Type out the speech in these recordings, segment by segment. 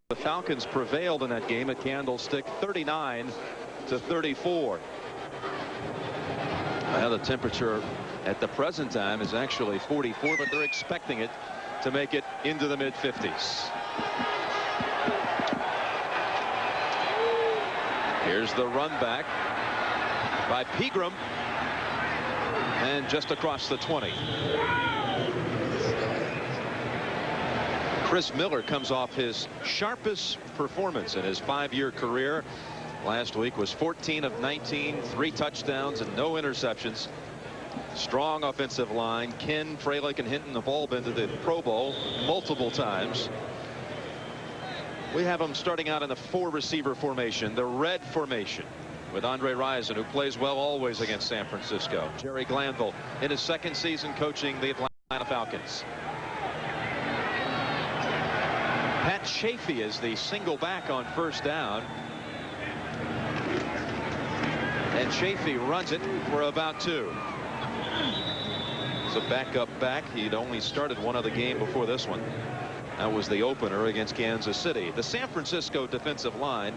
The Falcons prevailed in that game at Candlestick 39-34. Well, the temperature at the present time is actually 44, but they're expecting it to make it into the mid-50s. Here's the run back by Pegram, and just across the 20. Chris Miller comes off his sharpest performance in his 5-year career. Last week was 14 of 19, 3 touchdowns and no interceptions. Strong offensive line. Ken, Freilich, and Hinton have all been to the Pro Bowl multiple times. We have them starting out in the 4-receiver formation, the red formation, with Andre Rison, who plays well always against San Francisco. Jerry Glanville in his 2nd season coaching the Atlanta Falcons. Pat Chafee is the single back on 1st down. And Chafee runs it for about 2. It's a backup back. He'd only started one other game before this one. That was the opener against Kansas City. The San Francisco defensive line.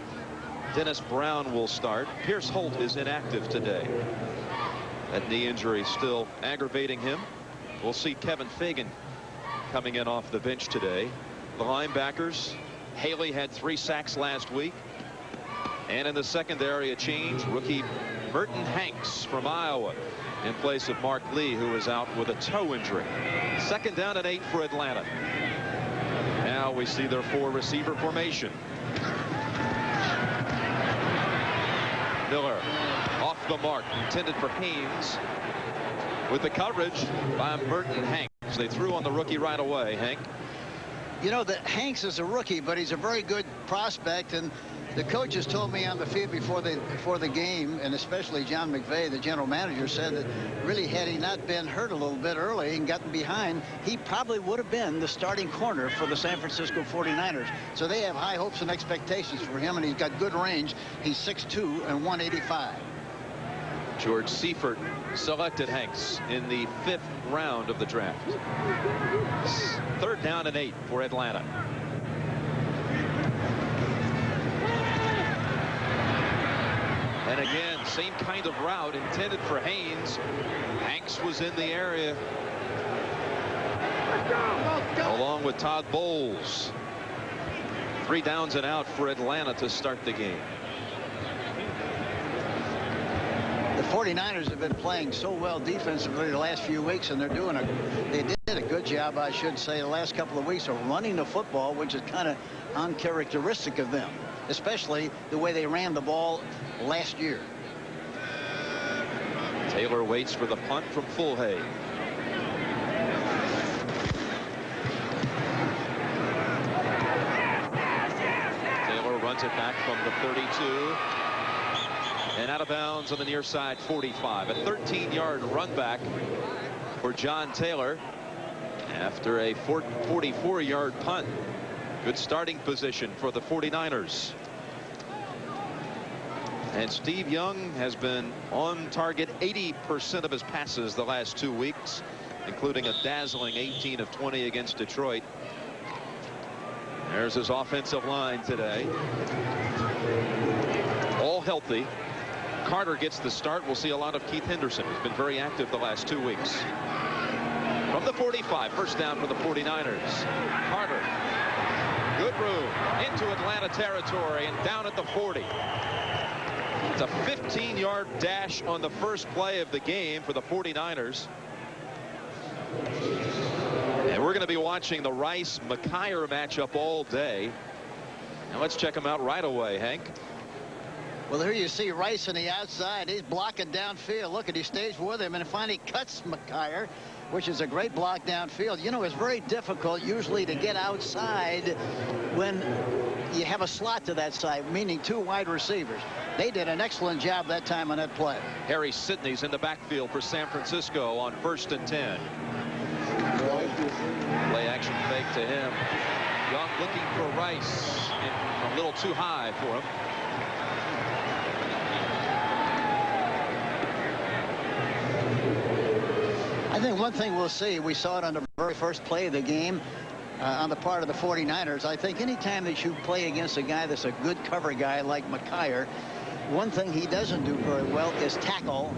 Dennis Brown will start. Pierce Holt is inactive today. That knee injury still aggravating him. We'll see Kevin Fagan coming in off the bench today. The linebackers. Haley had 3 sacks last week. And in the secondary, a change. Rookie Merton Hanks from Iowa in place of Mark Lee, who is out with a toe injury. 2nd down and 8 for Atlanta. Now we see their 4-receiver formation. Miller off the mark, intended for Haynes, with the coverage by Merton Hanks. They threw on the rookie right away. Hank. You know that Hanks is a rookie, but he's a very good prospect, and the coaches told me on the field before the game, and especially John McVay, the general manager, said that really had he not been hurt a little bit early and gotten behind, he probably would have been the starting corner for the San Francisco 49ers. So they have high hopes and expectations for him, and he's got good range. He's 6'2" and 185. George Seifert selected Hanks in the 5th round of the draft. 3rd down and 8 for Atlanta. And again, same kind of route intended for Haynes. Hanks was in the area along with Todd Bowles. 3 downs and out for Atlanta to start the game. The 49ers have been playing so well defensively the last few weeks, and they did a good job, I should say, the last couple of weeks of running the football, which is kind of uncharacteristic of them, especially the way they ran the ball last year. Taylor waits for the punt from Fulhay. Taylor runs it back from the 32. And out of bounds on the near side 45. A 13-yard run back for John Taylor after a 44-yard punt. Good starting position for the 49ers. And Steve Young has been on target 80% of his passes the last 2 weeks, including a dazzling 18 of 20 against Detroit. There's his offensive line today. All healthy. Carter gets the start. We'll see a lot of Keith Henderson, who's been very active the last 2 weeks. From the 45, 1st down for the 49ers. Carter, good room into Atlanta territory and down at the 40. It's a 15-yard dash on the first play of the game for the 49ers. And we're going to be watching the Rice-McKyer matchup all day. Now let's check them out right away, Hank. Well, here you see Rice on the outside. He's blocking downfield. Look at, he stays with him and finally cuts McKyer, which is a great block downfield. You know, it's very difficult usually to get outside when you have a slot to that side, meaning 2 wide receivers. They did an excellent job that time on that play. Harry Sidney's in the backfield for San Francisco on 1st and 10. Play action fake to him. Young looking for Rice. A little too high for him. I think one thing we'll see, we saw it on the very first play of the game, on the part of the 49ers. I think anytime that you play against a guy that's a good cover guy like McKyer, one thing he doesn't do very well is tackle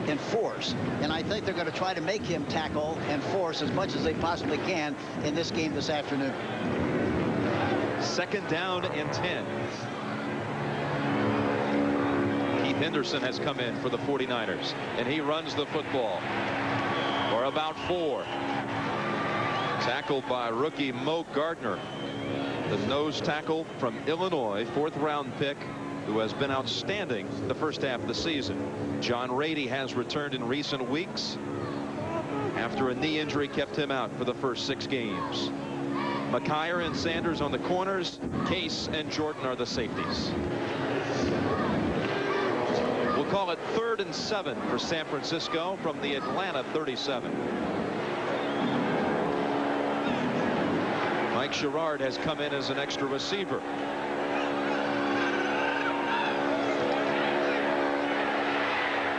and force. And I think they're going to try to make him tackle and force as much as they possibly can in this game this afternoon. 2nd down and 10. Keith Henderson has come in for the 49ers, and he runs the football for about 4. Tackled by rookie Mo Gardner, the nose tackle from Illinois, 4th-round pick, who has been outstanding the first half of the season. John Rady has returned in recent weeks after a knee injury kept him out for the first 6 games. McKyer and Sanders on the corners. Case and Jordan are the safeties. We'll call it 3rd and 7 for San Francisco from the Atlanta 37. Mike Sherrard has come in as an extra receiver.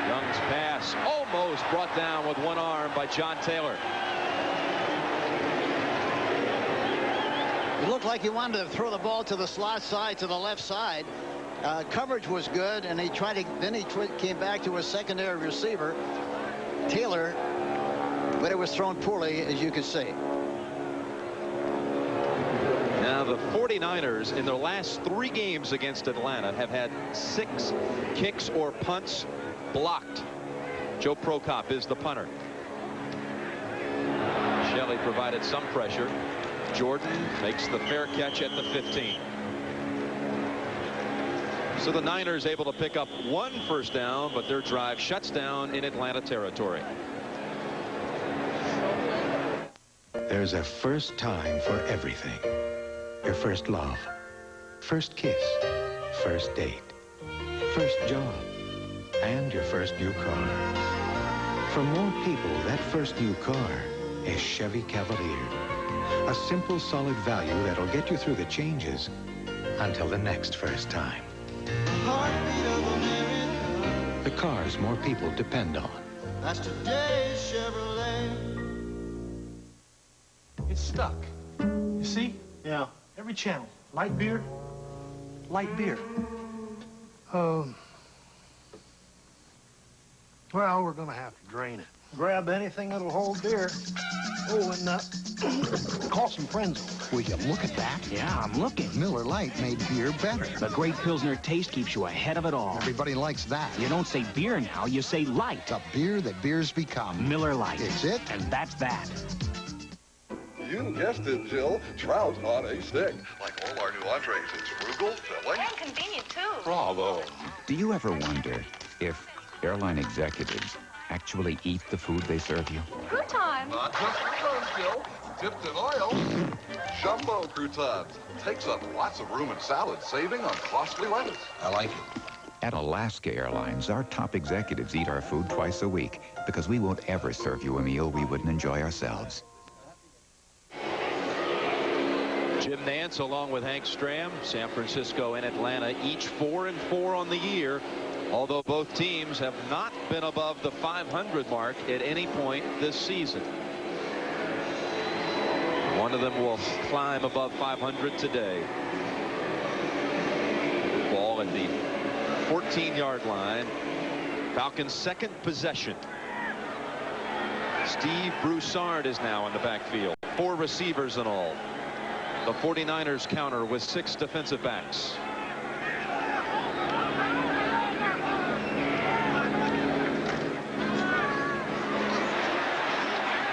Young's pass almost brought down with one arm by John Taylor. It looked like he wanted to throw the ball to the slot side, to the left side. Coverage was good, and then he came back to his secondary receiver, Taylor, but it was thrown poorly, as you can see. Now the 49ers in their last 3 games against Atlanta have had 6 kicks or punts blocked. Joe Prokop is the punter. Shelley provided some pressure. Jordan makes the fair catch at the 15. So the Niners able to pick up 1 first down, but their drive shuts down in Atlanta territory. There's a first time for everything. Your first love, first kiss, first date, first job, and your first new car. For more people, that first new car is Chevy Cavalier. A simple, solid value that'll get you through the changes until the next first time. The cars more people depend on. That's today's Chevrolet. It's stuck. You see? Yeah. Every channel. Light beer. Light beer. Well, we're gonna have to drain it. Grab anything that'll hold beer. Oh, and call some friends over. Will you look at that? Yeah, I'm looking. Miller Lite made beer better. The great Pilsner taste keeps you ahead of it all. Everybody likes that. You don't say beer now, you say light. The beer that beers become. Miller Lite. It's it. And that's that. You guessed it, Jill. Trout on a stick. Like all our new entrees, it's frugal, filling, and convenient, too. Bravo. Do you ever wonder if airline executives actually eat the food they serve you? Croutons. Not just croutons, Jill. Dipped in oil. Jumbo croutons. Takes up lots of room in salad, saving on costly lettuce. I like it. At Alaska Airlines, our top executives eat our food twice a week because we won't ever serve you a meal we wouldn't enjoy ourselves. Jim Nantz along with Hank Stram. San Francisco and Atlanta each 4-4 on the year, although both teams have not been above the 500 mark at any point this season. One of them will climb above 500 today. Ball at the 14-yard line. Falcons' 2nd possession. Steve Broussard is now in the backfield. 4 receivers in all. The 49ers counter with 6 defensive backs.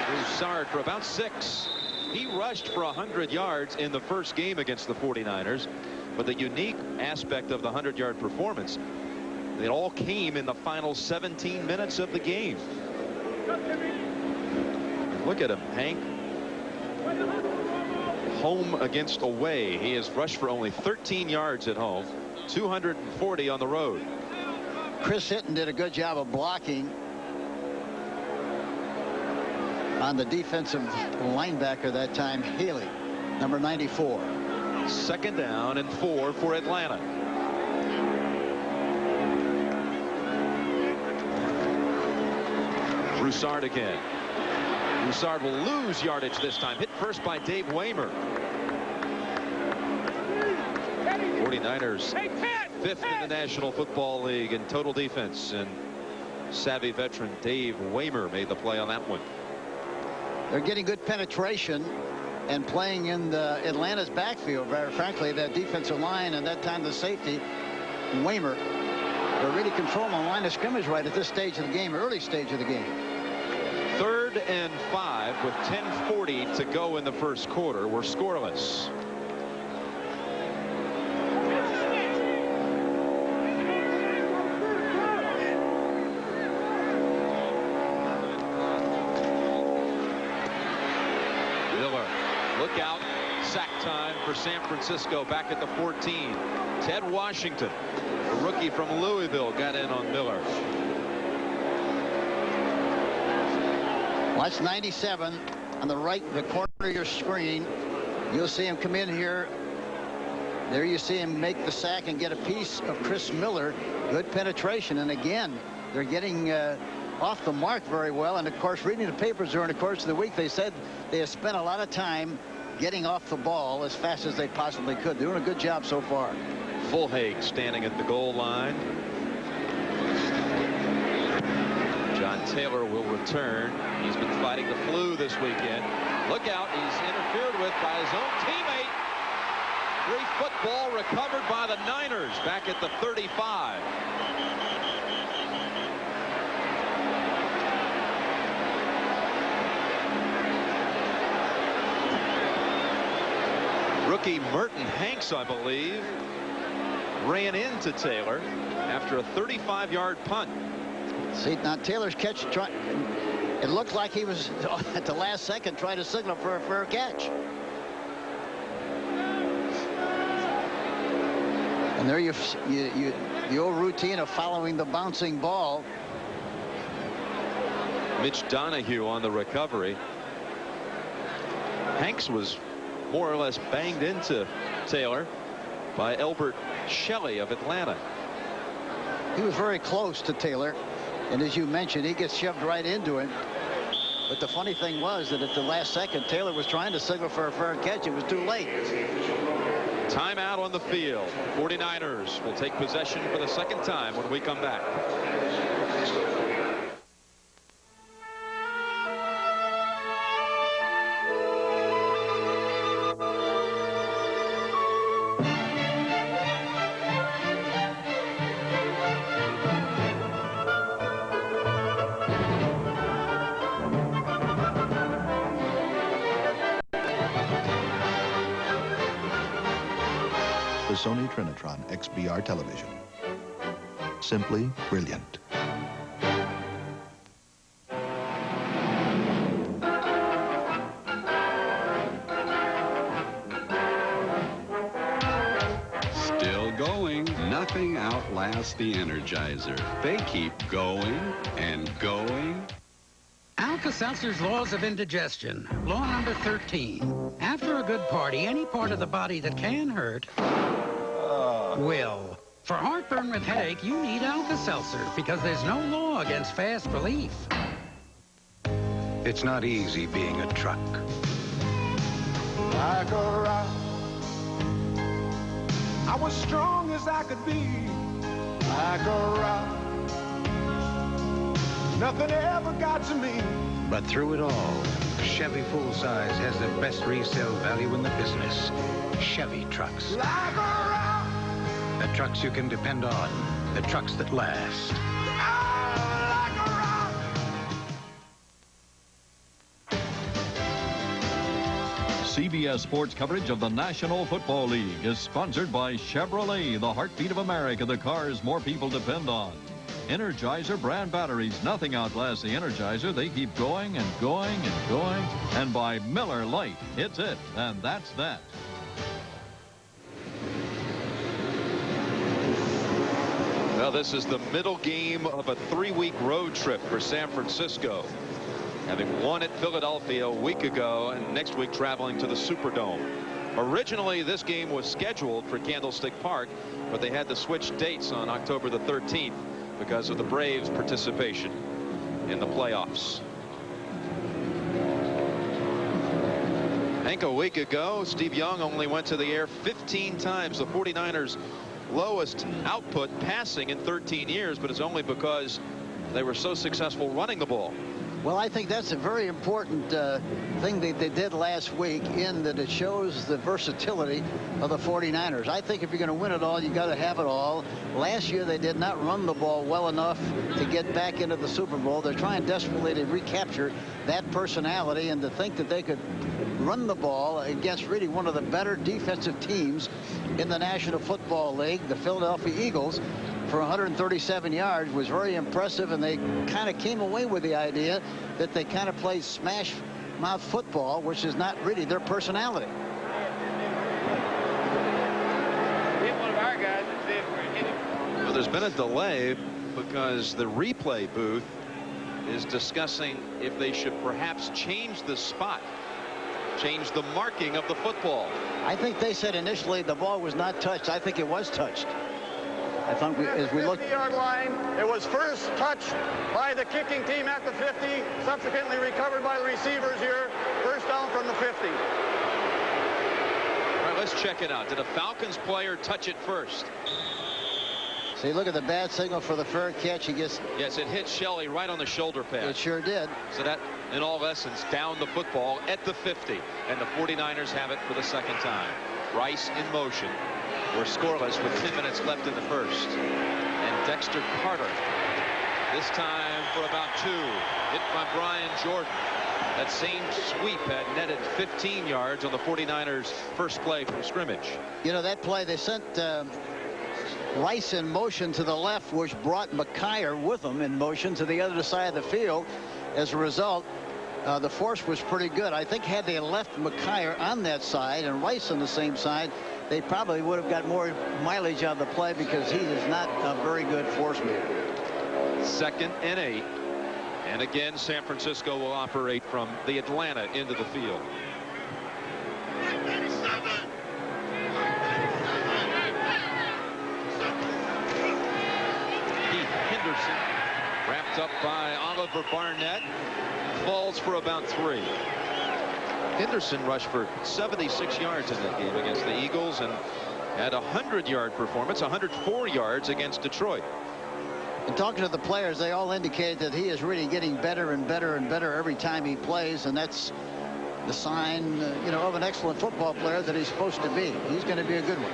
Broussard for about 6. He rushed for 100 yards in the first game against the 49ers. But the unique aspect of the 100-yard performance, it all came in the final 17 minutes of the game. Look at him, Hank. Home against away. He has rushed for only 13 yards at home, 240 on the road. Chris Hinton did a good job of blocking on the defensive linebacker that time, Haley, number 94. 2nd down and 4 for Atlanta. Broussard again. Broussard will lose yardage this time. Hit first by Dave Waymer. 49ers 5th in the National Football League in total defense, and savvy veteran Dave Waymer made the play on that one. They're getting good penetration and playing in the Atlanta's backfield. Very frankly, that defensive line and that time the safety, Waymer, they're really controlling the line of scrimmage right at this stage of the game, early stage of the game. 3rd and 5 with 10:40 to go in the first quarter. We're scoreless. Look out. Sack time for San Francisco back at the 14. Ted Washington, a rookie from Louisville, got in on Miller. Watch 97 on the right, the corner of your screen. You'll see him come in here. There you see him make the sack and get a piece of Chris Miller. Good penetration. And again, they're getting off the mark very well. And of course, reading the papers during the course of the week, they said they have spent a lot of time getting off the ball as fast as they possibly could. They're doing a good job so far. Fulhaig standing at the goal line. John Taylor will return. He's been fighting the flu this weekend. Look out, he's interfered with by his own teammate. Free football recovered by the Niners back at the 35. Rookie Merton Hanks, I believe, ran into Taylor after a 35-yard punt. See, now Taylor's catch, it looked like he was at the last second trying to signal for a fair catch. And there the old routine of following the bouncing ball. Mitch Donahue on the recovery. Hanks was more or less banged into Taylor by Elbert Shelley of Atlanta. He was very close to Taylor, and as you mentioned, he gets shoved right into him. But the funny thing was that at the last second, Taylor was trying to signal for a fair catch. It was too late. Timeout on the field. 49ers will take possession for the second time when we come back. The Sony Trinitron XBR television. Simply brilliant. Still going. Nothing outlasts the Energizer. They keep going and going. Alka-Seltzer's laws of indigestion. Law number 13. After a good party, any part of the body that can hurt will. For heartburn with headache, you need Alka-Seltzer because there's no law against fast relief. It's not easy being a truck. Like a rock, I was strong as I could be. Like a rock, nothing ever got to me. But through it all, Chevy full-size has the best resale value in the business. Chevy trucks. Like a rock, The trucks you can depend on. The trucks that last. like a rock. CBS Sports coverage of the National Football League is sponsored by Chevrolet, the heartbeat of America, the cars more people depend on. Energizer brand batteries. Nothing outlasts the Energizer. They keep going and going and going. And by Miller Lite. It's it, and that's that. Well, this is the middle game of a 3-week road trip for San Francisco, having won at Philadelphia a week ago and next week traveling to the Superdome. Originally, this game was scheduled for Candlestick Park, but they had to switch dates on October the 13th because of the Braves' participation in the playoffs. Hank, a week ago, Steve Young only went to the air 15 times. The 49ers lowest output passing in 13 years, but it's only because they were so successful running the ball. Well, I think that's a very important thing that they did last week, in that it shows the versatility of the 49ers. I think if you're going to win it all, you got to have it all. Last year, they did not run the ball well enough to get back into the Super Bowl. They're trying desperately to recapture that personality, and to think that they could run the ball against really one of the better defensive teams in the National Football League, the Philadelphia Eagles, for 137 yards was very impressive. And they kind of came away with the idea that they kind of played smash mouth football, which is not really their personality. One of our guys and see if we're hitting. Well, there's been a delay because the replay booth is discussing if they should perhaps change the spot, change the marking of the football. I think they said initially the ball was not touched. I think it was touched. I think as we look, 50-yard line, it was first touched by the kicking team at the 50, subsequently recovered by the receivers here. First down from the 50. All right, let's check it out. Did a Falcons player touch it first? See, look at the bad signal for the fair catch. He gets. Yes, it hit Shelley right on the shoulder pad. It sure did. So that, in all essence, down the football at the 50. And the 49ers have it for the second time. Rice in motion. We're scoreless with 10 minutes left in the first. And Dexter Carter, this time for about 2. Hit by Brian Jordan. That same sweep had netted 15 yards on the 49ers' first play from scrimmage. You know, that play, they sent Rice in motion to the left, which brought McKyer with him in motion to the other side of the field. As a result, the force was pretty good. I think had they left McKyer on that side and Rice on the same side, they probably would have got more mileage on the play, because he is not a very good force mover. 2nd and 8. And again, San Francisco will operate from the Atlanta end of the field. Keith Henderson, wrapped up by Oliver Barnett, falls for about 3. Henderson rushed for 76 yards in that game against the Eagles and had a 100-yard performance, 104 yards against Detroit. And talking to the players, they all indicate that he is really getting better and better and better every time he plays, and that's the sign, you know, of an excellent football player that he's supposed to be. He's going to be a good one.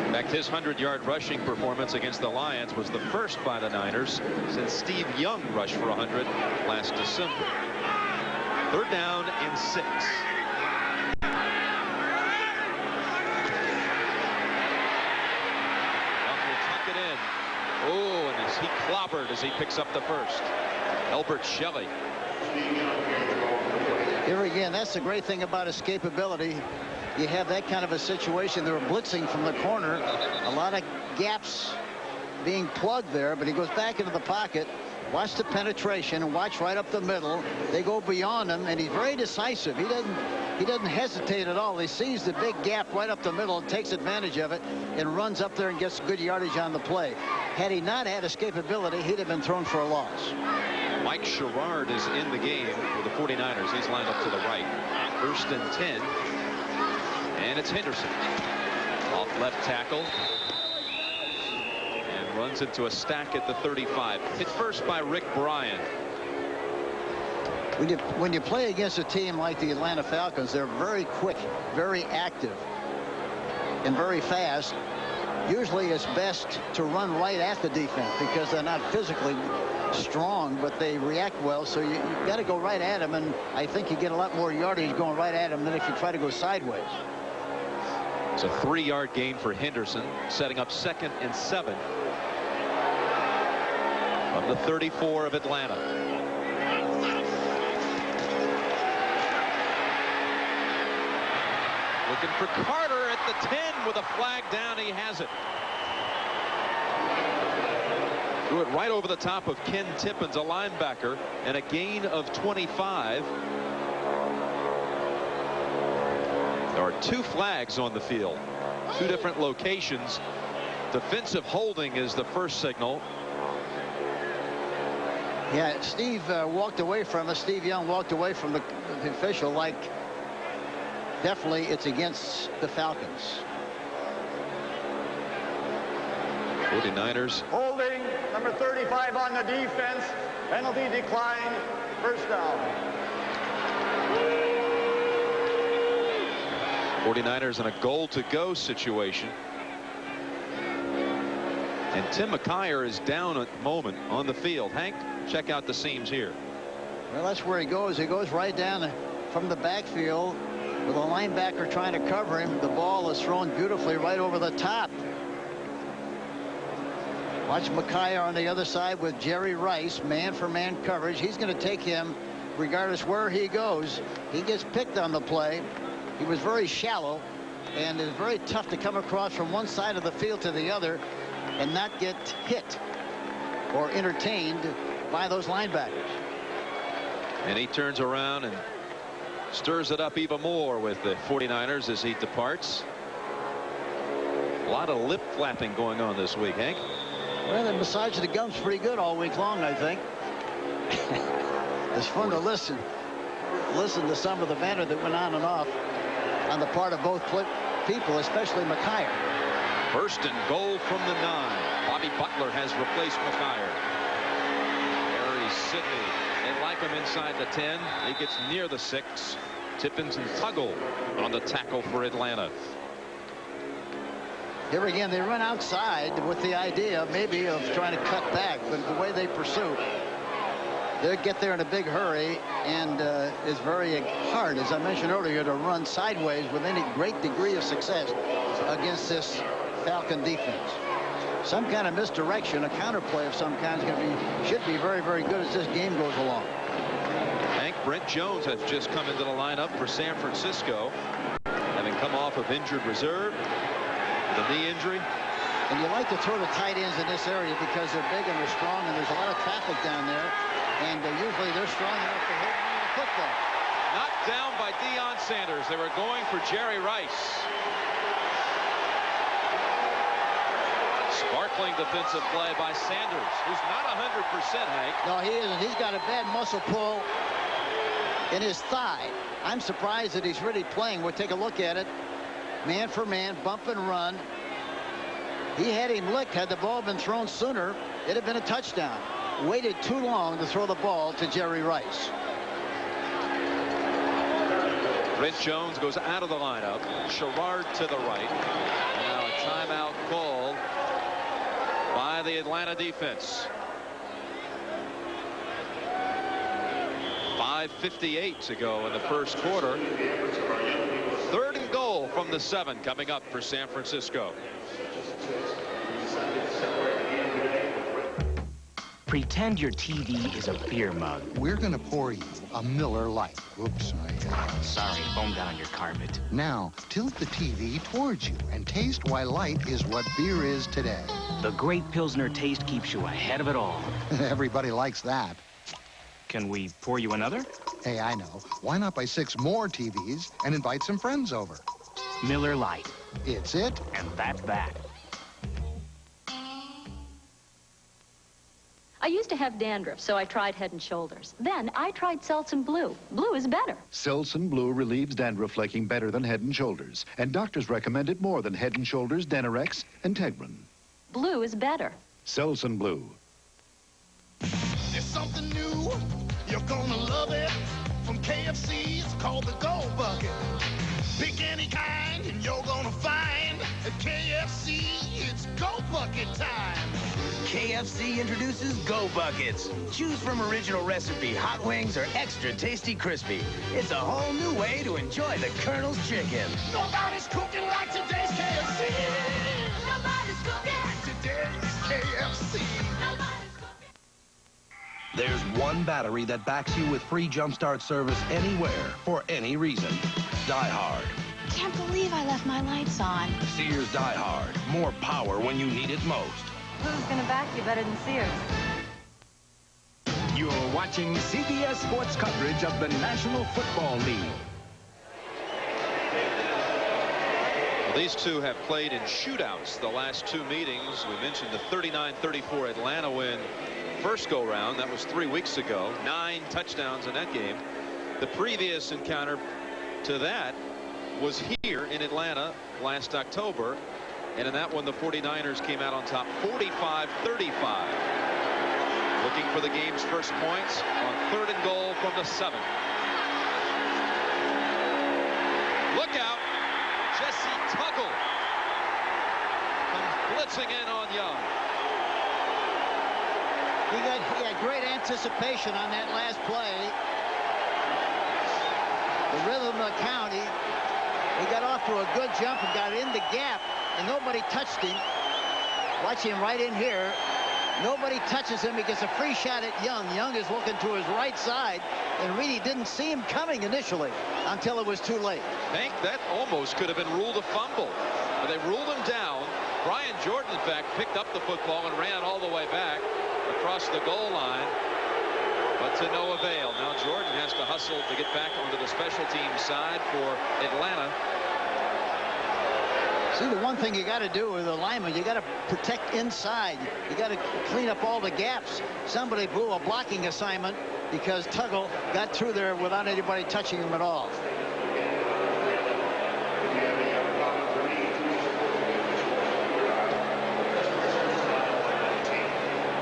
In fact, his 100-yard rushing performance against the Lions was the first by the Niners since Steve Young rushed for 100 last December. 3rd down and 6. Young will tuck it in. Oh, and as he clobbered as he picks up the first. Elbert Shelley. Here again, that's the great thing about escapability. You have that kind of a situation. They were blitzing from the corner. A lot of gaps being plugged there, but he goes back into the pocket. Watch the penetration and watch right up the middle. They go beyond him, and he's very decisive. He doesn't hesitate at all. He sees the big gap right up the middle and takes advantage of it and runs up there and gets good yardage on the play. Had he not had escapability, he'd have been thrown for a loss. Mike Sherrard is in the game for the 49ers. He's lined up to the right. 1st and 10. And it's Henderson. Off left tackle. Runs into a stack at the 35. Hit first by Rick Bryan. When you play against a team like the Atlanta Falcons, they're very quick, very active, and very fast. Usually it's best to run right at the defense because they're not physically strong, but they react well. So you got to go right at them, and I think you get a lot more yardage going right at them than if you try to go sideways. It's a 3-yard gain for Henderson, setting up 2nd and 7. From the 34 of Atlanta. Looking for Carter at the 10 with a flag down. He has it. Threw it right over the top of Ken Tippins, a linebacker, and a gain of 25. There are 2 flags on the field. 2 different locations. Defensive holding is the first signal. Yeah, Steve walked away from us. Steve Young walked away from the official like definitely it's against the Falcons. 49ers. Holding, number 35 on the defense. Penalty declined. First down. 49ers in a goal-to-go situation. And Tim McKyer is down at the moment on the field. Hank, check out the seams here. Well, that's where he goes. He goes right down from the backfield with a linebacker trying to cover him. The ball is thrown beautifully right over the top. Watch McKyer on the other side with Jerry Rice, man-for-man coverage. He's going to take him regardless where he goes. He gets picked on the play. He was very shallow, and it's very tough to come across from one side of the field to the other and not get hit or entertained by those linebackers. And he turns around and stirs it up even more with the 49ers as he departs. A lot of lip flapping going on this week, Hank. Well, they massaged the gums pretty good all week long, I think. It's fun to listen to some of the banter that went on and off on the part of both people, especially McKyer. First and goal from the 9. Bobby Butler has replaced McKyer. Harry Sidney, they like him inside the 10. He gets near the 6. Tippins and Tuggle on the tackle for Atlanta. Here again, they run outside with the idea maybe of trying to cut back, but the way they pursue, they'll get there in a big hurry, and it's very hard, as I mentioned earlier, to run sideways with any great degree of success against this Falcon defense. Some kind of misdirection, a counterplay of some kind should be very, very good as this game goes along. Hank, Brent Jones has just come into the lineup for San Francisco, having come off of injured reserve. The knee injury. And you like to throw the tight ends in this area because they're big and they're strong, and there's a lot of traffic down there, and usually they're strong enough to hit the football. Knocked down by Deion Sanders. They were going for Jerry Rice. Sparkling defensive play by Sanders, who's not 100%, Hank. No, he isn't. He's got a bad muscle pull in his thigh. I'm surprised that he's really playing. We'll take a look at it. Man for man, bump and run. He had him licked. Had the ball been thrown sooner, it'd have been a touchdown. Waited too long to throw the ball to Jerry Rice. Brent Jones goes out of the lineup. Sherrard to the right. Now a timeout called by the Atlanta defense. 5:58 to go in the first quarter. Third and goal from the 7 coming up for San Francisco. Pretend your TV is a beer mug. We're going to pour you a Miller Lite. Oops, Sorry, foam down on your carpet. Now, tilt the TV towards you and taste why light is what beer is today. The great Pilsner taste keeps you ahead of it all. Everybody likes that. Can we pour you another? Hey, I know. Why not buy 6 more TVs and invite some friends over? Miller Lite. It's it. And that's that. I used to have dandruff, so I tried Head & Shoulders. Then I tried Selsun Blue. Blue is better. Selsun Blue relieves dandruff flaking better than Head & Shoulders. And doctors recommend it more than Head & Shoulders, Denerex, and Tegrin. Blue is better. Selsun Blue. There's something new, you're gonna love it. From KFC, it's called the Go Bucket. Pick any kind and you're gonna find at KFC, it's Go Bucket time. KFC introduces Go Buckets. Choose from original recipe hot wings or extra tasty crispy. It's a whole new way to enjoy the Colonel's chicken. Nobody's cooking like today's KFC. Nobody's cooking like today's KFC. There's one battery that backs you with free jumpstart service anywhere for any reason. Die Hard. Can't believe I left my lights on. Sears Die Hard. More power when you need it most. Who's gonna back you better than Sears? You're watching CBS Sports coverage of the National Football League. Well, these two have played in shootouts the last 2 meetings. We mentioned the 39-34 Atlanta win first go round. That was 3 weeks ago. 9 touchdowns in that game. The previous encounter to that was here in Atlanta last October, and in that one the 49ers came out on top 45-35. Looking for the game's first points on 3rd and goal from the 7. Look out. Jesse Tuggle comes blitzing in on Young. He had great anticipation on that last play. The rhythm of the count. He got off to a good jump and got in the gap, and nobody touched him. Watch him right in here. Nobody touches him. He gets a free shot at Young. Young is looking to his right side, and Reedy didn't see him coming initially until it was too late. Hank, that almost could have been ruled a fumble. But they ruled him down. Brian Jordan, in fact, picked up the football and ran all the way back across the goal line, but to no avail. Now Jordan has to hustle to get back onto the special teams side for Atlanta. See, the one thing you got to do with the lineman, you got to protect inside. You got to clean up all the gaps. Somebody blew a blocking assignment because Tuggle got through there without anybody touching him at all.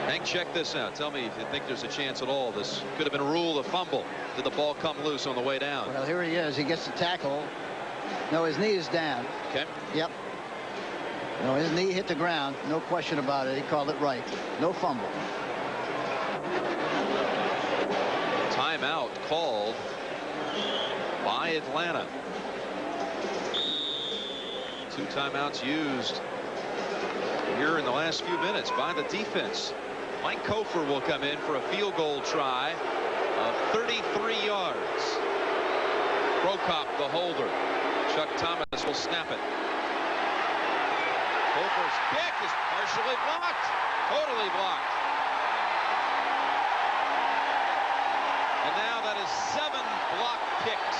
Hank, check this out. Tell me if you think there's a chance at all. This could have been ruled a fumble. Did the ball come loose on the way down? Well, here he is. He gets the tackle. No, his knee is down. Okay. Yep. No, his knee hit the ground. No question about it. He called it right. No fumble. Timeout called by Atlanta. 2 timeouts used here in the last few minutes by the defense. Mike Kofor will come in for a field goal try of 33 yards. Prokop, the holder. Chuck Thomas will snap it. Kofor's kick is partially blocked. Totally blocked. And now that is 7 block kicks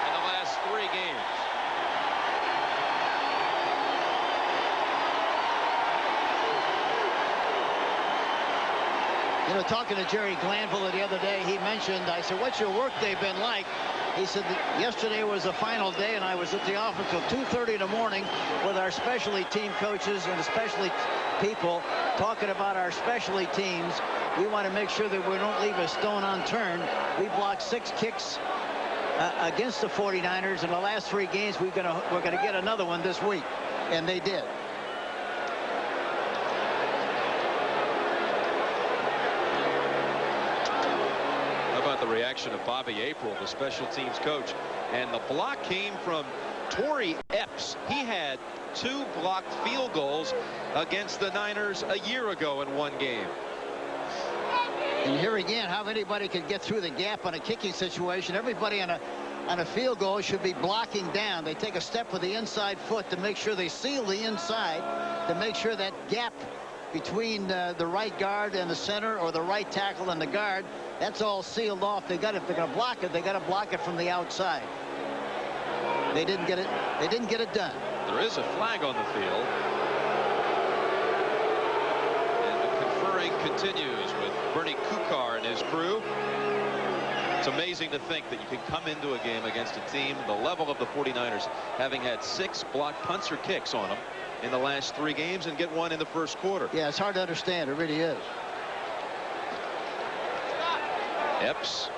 in the last 3 games. You know, talking to Jerry Glanville the other day, he mentioned, I said, what's your work day been like? He said that yesterday was the final day, and I was at the office till 2:30 in the morning with our specialty team coaches and especially people talking about our specialty teams. We want to make sure that we don't leave a stone unturned. We blocked 6 kicks against the 49ers in the last 3 games. We're gonna get another one this week, and they did. The reaction of Bobby April, the special teams coach, and the block came from Torrey Epps. He had 2 blocked field goals against the Niners a year ago in 1 game. And here again, how anybody could get through the gap on a kicking situation. Everybody on a field goal should be blocking down. They take a step with the inside foot to make sure they seal the inside, to make sure that gap between the right guard and the center, or the right tackle and the guard, that's all sealed off. If they're going to block it, they got to block it from the outside. They didn't get it. They didn't get it done. There is a flag on the field, and the conferring continues with Bernie Kukar and his crew. It's amazing to think that you can come into a game against a team the level of the 49ers, having had 6 blocked punts or kicks on them in the last 3 games, and get 1 in the first quarter. Yeah, it's hard to understand. It really is. Epps.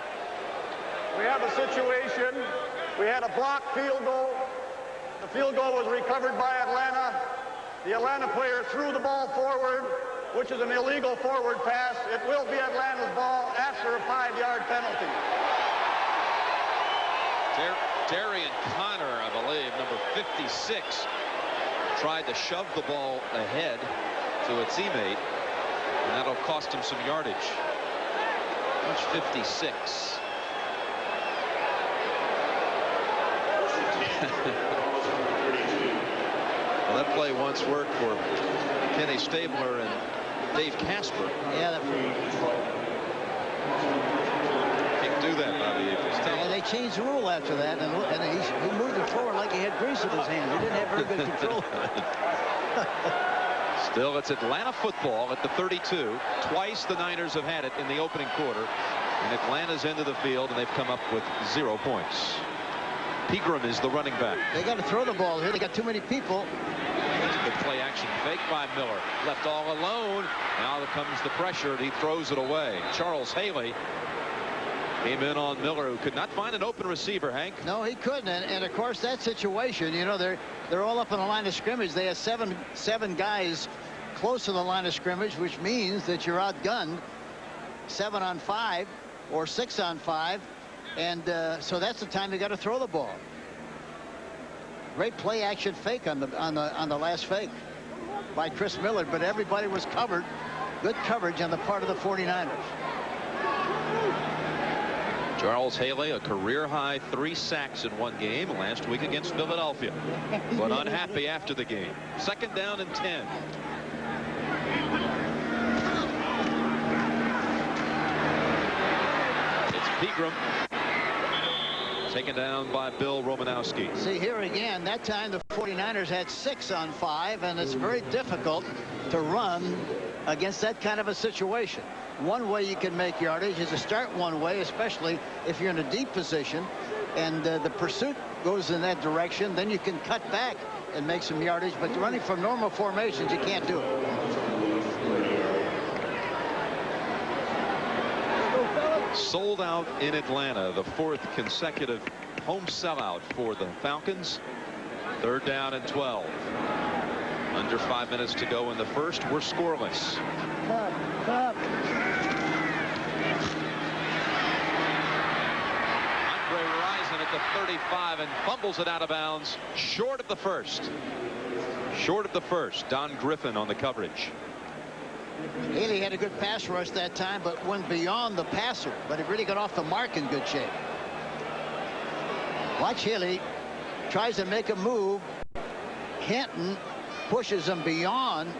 We have a situation. We had a blocked field goal. The field goal was recovered by Atlanta. The Atlanta player threw the ball forward, which is an illegal forward pass. It will be Atlanta's ball after a 5-yard penalty. Darian Connor, I believe, number 56, tried to shove the ball ahead to a teammate, and that'll cost him some yardage. Which 56? Well, that play once worked for Kenny Stabler and Dave Casper. Yeah, can't do that, Bobby. Yeah, they changed the rule after that, and he moved it forward like he had grease in his hands. He didn't have very good control. Still, it's Atlanta football at the 32. Twice the Niners have had it in the opening quarter, and Atlanta's into the field, and they've come up with 0 points. Pegram is the running back. They got to throw the ball here. They got too many people. That's a good play action fake by Miller. Left all alone. Now comes the pressure, and he throws it away. Charles Haley came in on Miller, who could not find an open receiver, Hank. No, he couldn't. And of course, that situation, you know, they're all up on the line of scrimmage. They have seven guys close to the line of scrimmage, which means that you're outgunned 7 on 5 or 6 on 5. And so that's the time you got to throw the ball. Great play action fake on the last fake by Chris Miller, but everybody was covered. Good coverage on the part of the 49ers. Charles Haley, a career-high 3 sacks in one game last week against Philadelphia, but unhappy after the game. 2nd down and 10. It's Pegram, taken down by Bill Romanowski. See here again, that time the 49ers had 6 on 5, and it's very difficult to run against that kind of a situation. One way you can make yardage is to start one way, especially if you're in a deep position and the pursuit goes in that direction. Then you can cut back and make some yardage, but running from normal formations, you can't do it. Sold out in Atlanta, the 4th consecutive home sellout for the Falcons. 3rd down and 12. Under 5 minutes to go in the first. We're scoreless. Cut. Andre Rison at the 35 and fumbles it out of bounds. Short of the first. Don Griffin on the coverage. Haley had a good pass rush that time, but went beyond the passer, but it really got off the mark in good shape. Watch Haley tries to make a move. Hinton pushes him beyond.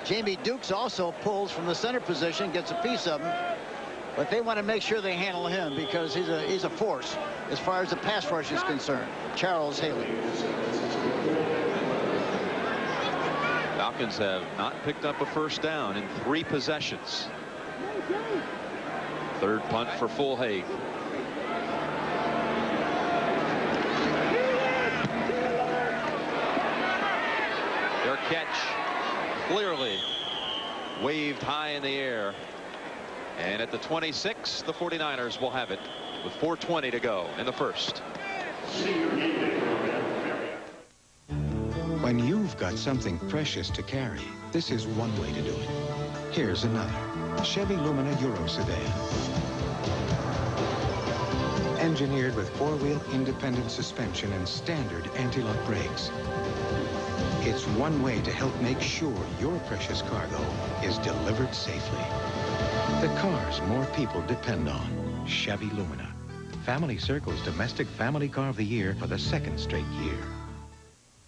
Jamie Dukes also pulls from the center position, gets a piece of him, but they want to make sure they handle him because he's a force as far as the pass rush is concerned. Charles Haley. Falcons have not picked up a first down in 3 possessions. 3rd punt for Fulhaig. Their catch clearly waved high in the air. And at the 26, the 49ers will have it with 4:20 to go in the first. When you've got something precious to carry, this is one way to do it. Here's another. Chevy Lumina Euro Sedan. Engineered with 4-wheel independent suspension and standard anti-lock brakes. It's one way to help make sure your precious cargo is delivered safely. The cars more people depend on. Chevy Lumina. Family Circle's Domestic Family Car of the Year for the 2nd straight year.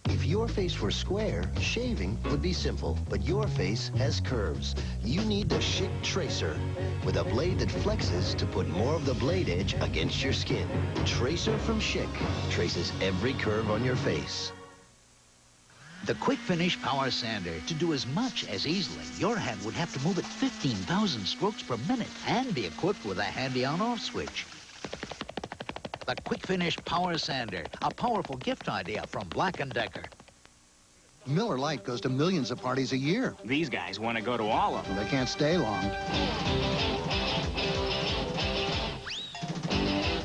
If your face were square, shaving would be simple, but your face has curves. You need the Schick Tracer, with a blade that flexes to put more of the blade edge against your skin. Tracer from Schick traces every curve on your face. The Quick Finish Power Sander. To do as much as easily, your hand would have to move at 15,000 strokes per minute and be equipped with a handy on-off switch. The Quick Finish Power Sander, a powerful gift idea from Black & Decker. Miller Lite goes to millions of parties a year. These guys want to go to all of them. They can't stay long.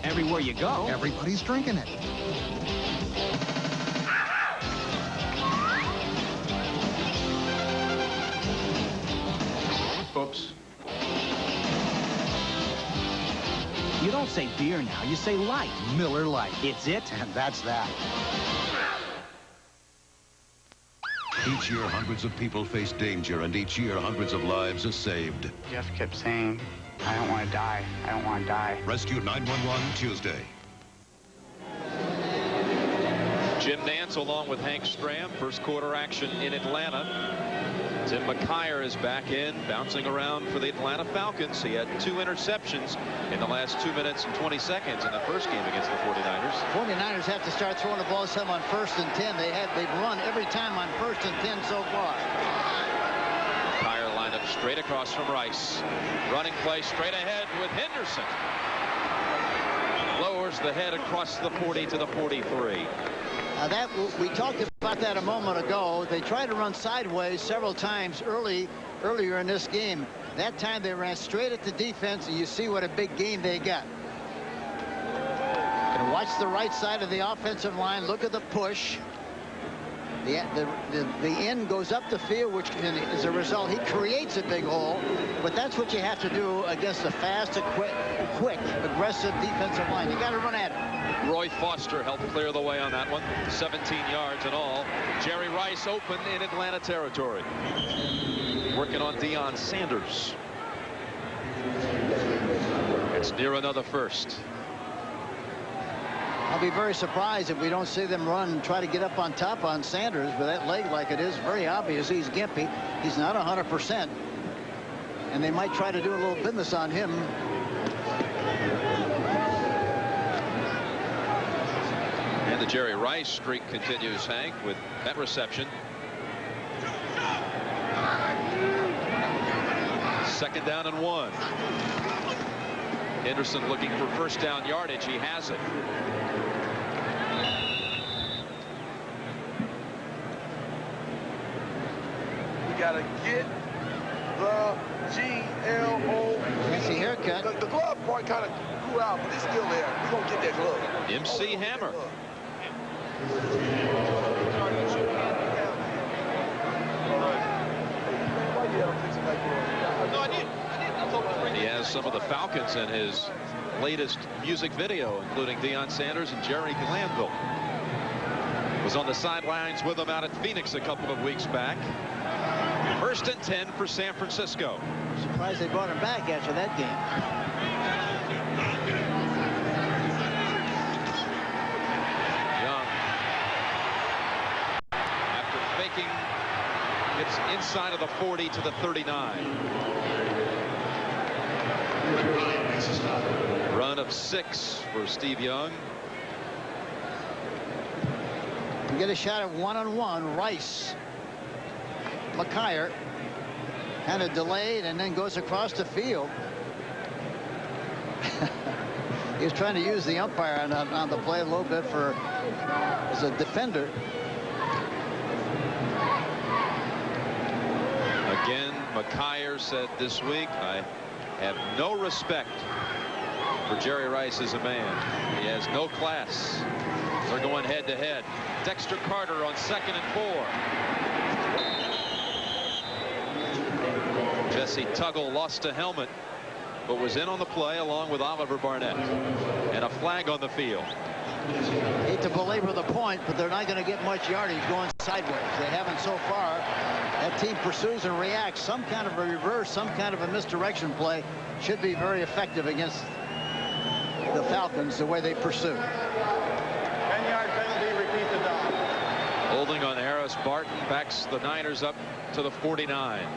Everywhere you go, everybody's drinking it. Oops. You don't say beer now, you say light. Miller Lite. It's it, and that's that. Each year, hundreds of people face danger, and each year, hundreds of lives are saved. Jeff kept saying, I don't want to die. I don't want to die. Rescue 911 Tuesday. Jim Nance along with Hank Stram. First quarter action in Atlanta. Tim McKyer is back in, bouncing around for the Atlanta Falcons. He had 2 interceptions in the last 2 minutes and 20 seconds in the first game against the 49ers. 49ers have to start throwing the ball some on 1st and 10. They've run every time on 1st and 10 so far. McKyer lined up straight across from Rice. Running play straight ahead with Henderson. Lower powers the head across the 40 to the 43. That we talked about that a moment ago. They tried to run sideways several times earlier in this game. That time they ran straight at the defense, and you see what a big gain they got. And watch the right side of the offensive line. Look at the push. The end goes up the field, which as a result, he creates a big hole. But that's what you have to do against a fast, quick, aggressive defensive line. You got to run at it. Roy Foster helped clear the way on that one. 17 yards in all. Jerry Rice open in Atlanta territory. Working on Deion Sanders. It's near another first. I'll be very surprised if we don't see them run and try to get up on top on Sanders with that leg like it is. Very obvious he's gimpy. He's not 100%. And they might try to do a little business on him. And the Jerry Rice streak continues, Hank, with that reception. Second down and 1. Henderson looking for first down yardage. He has it. We got to get the GLO. Fancy haircut. The glove part kind of grew out, but it's still there. We're going to get that glove. MC Hammer. He has some of the Falcons in his latest music video, including Deion Sanders and Jerry Glanville. Was on the sidelines with him out at Phoenix a couple of weeks back. First and 10 for San Francisco. Surprised they brought him back after that game. Young, after faking, gets inside of the 40 to the 39. Run of 6 for Steve Young. We get a shot at one-on-one. Rice. McKyer kind of delayed and then goes across the field. He was trying to use the umpire on the play a little bit as a defender. Again, McKyer said this week, I have no respect for Jerry Rice as a man. He has no class. They're going head to head. Dexter Carter on 2nd and 4. Jesse Tuggle lost a helmet, but was in on the play along with Oliver Barnett. And a flag on the field. Hate to belabor the point, but they're not going to get much yardage going sideways. They haven't so far. That team pursues and reacts. Some kind of a reverse, some kind of a misdirection play should be very effective against the Falcons the way they pursue. 10-yard penalty, repeat the down. Holding on Harris. Barton backs the Niners up to the 49.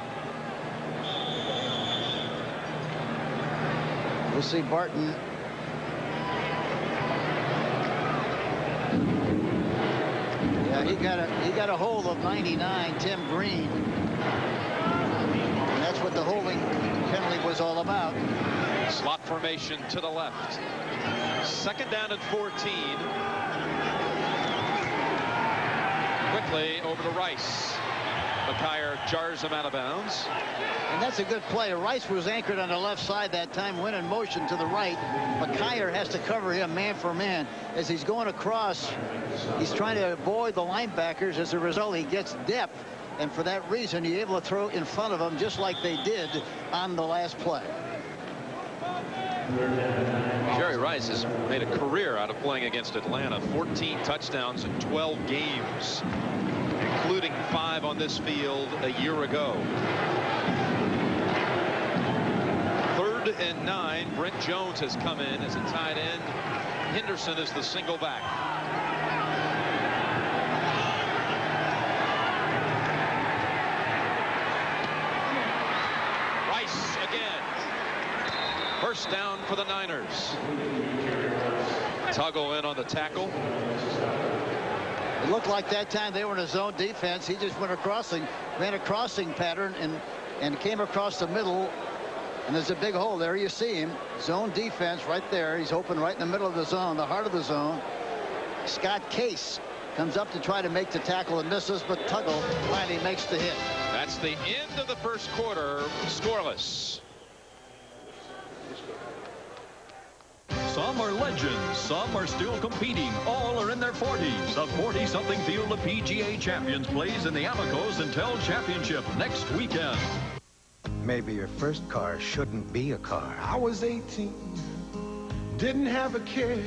We'll see Barton. Yeah, he got a hold of 99, Tim Green. And that's what the holding penalty was all about. Slot formation to the left. 2nd down and 14. Quickly over to Rice. McKyer jars him out of bounds. And that's a good play. Rice was anchored on the left side that time, went in motion to the right. McKyer has to cover him man for man. As he's going across, he's trying to avoid the linebackers. As a result, he gets depth. And for that reason, he's able to throw in front of him just like they did on the last play. Jerry Rice has made a career out of playing against Atlanta. 14 touchdowns in 12 games, including 5 on this field a year ago. 3rd and 9. Brent Jones has come in as a tight end. Henderson is the single back. Rice again. First down for the Niners. Tuggle in on the tackle. It looked like that time they were in a zone defense. He just went across, ran a crossing pattern and came across the middle And there's a big hole there. You see him. Zone defense right there. He's open right in the middle of the zone, the heart of the zone. Scott Case comes up to try to make the tackle and misses, but Tuggle finally makes the hit. That's the end of the first quarter. Scoreless. Some are legends, some are still competing, all are in their 40s. The 40-something field of PGA champions plays in the Amoco Intel Championship next weekend. Maybe your first car shouldn't be a car. I was 18, didn't have a care,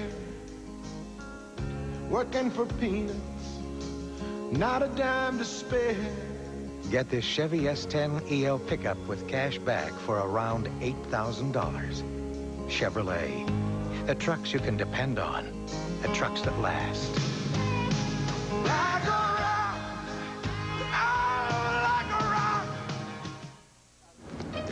working for peanuts, not a dime to spare. Get this Chevy S10 EL pickup with cash back for around $8,000. Chevrolet. The trucks you can depend on. The trucks that last. Like a rock, oh, like a rock.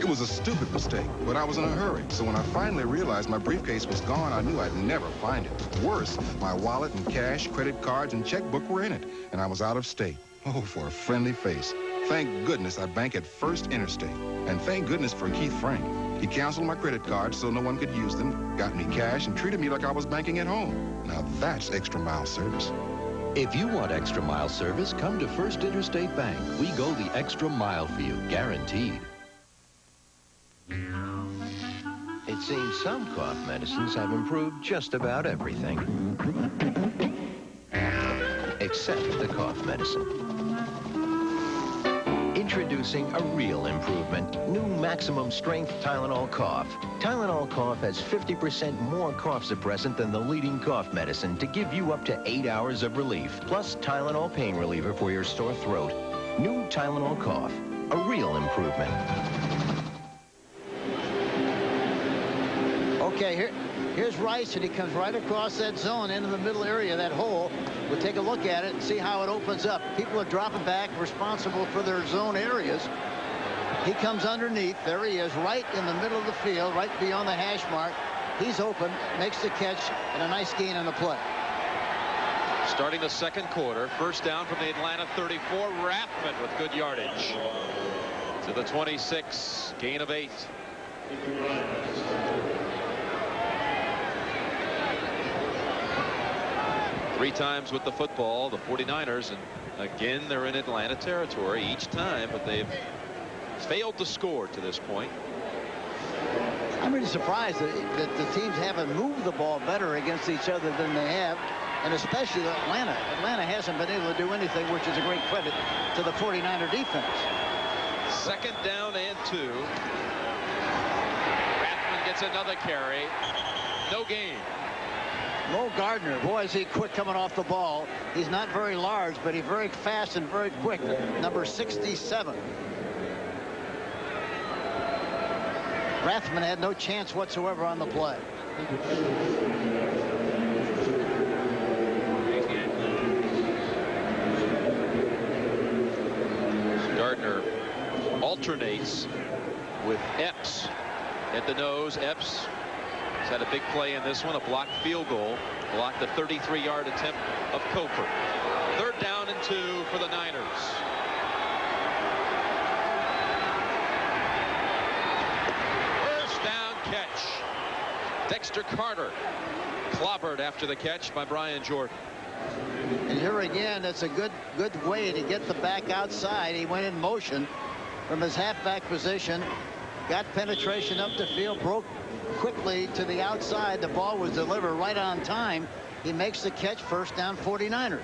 It was a stupid mistake, but I was in a hurry. So when I finally realized my briefcase was gone, I knew I'd never find it. Worse, my wallet and cash, credit cards, and checkbook were in it, and I was out of state. Oh, for a friendly face. Thank goodness I bank at First Interstate. And thank goodness for Keith Frank. He canceled my credit cards so no one could use them, got me cash, and treated me like I was banking at home. Now that's extra mile service. If you want extra mile service, come to First Interstate Bank. We go the extra mile for you, guaranteed. It seems some cough medicines have improved just about everything. Except the cough medicine. Introducing a real improvement. New maximum strength Tylenol Cough. Tylenol Cough has 50% more cough suppressant than the leading cough medicine to give you up to 8 hours of relief. Plus Tylenol pain reliever for your sore throat. New Tylenol Cough. A real improvement. Okay, here's Rice, and he comes right across that zone into the middle area, that hole. We'll take a look at it and see how it opens up. People are dropping back, responsible for their zone areas. He comes underneath. There he is, right in the middle of the field, right beyond the hash mark. He's open, makes the catch, and a nice gain on the play. Starting the second quarter, first down from the Atlanta 34. Rathman with good yardage. To the 26, gain of 8. Three times with the football, the 49ers, and again they're in Atlanta territory each time, but they've failed to score to this point. I'm really surprised that the teams haven't moved the ball better against each other than they have, and especially Atlanta. Atlanta hasn't been able to do anything, which is a great credit to the 49er defense. Second down and 2. Rathman gets another carry. No gain. Mo Gardner, boy, is he quick coming off the ball. He's not very large, but he's very fast and very quick. Number 67. Rathman had no chance whatsoever on the play. Gardner alternates with Epps at the nose. Epps had a big play in this one, a blocked field goal, blocked the 33-yard attempt of Cofer. Third down and 2 for the Niners. First down catch. Dexter Carter clobbered after the catch by Brian Jordan. And here again, that's a good way to get the back outside. He went in motion from his halfback position, got penetration up the field, broke quickly to the outside. The ball was delivered right on time. He makes the catch. First down, 49ers.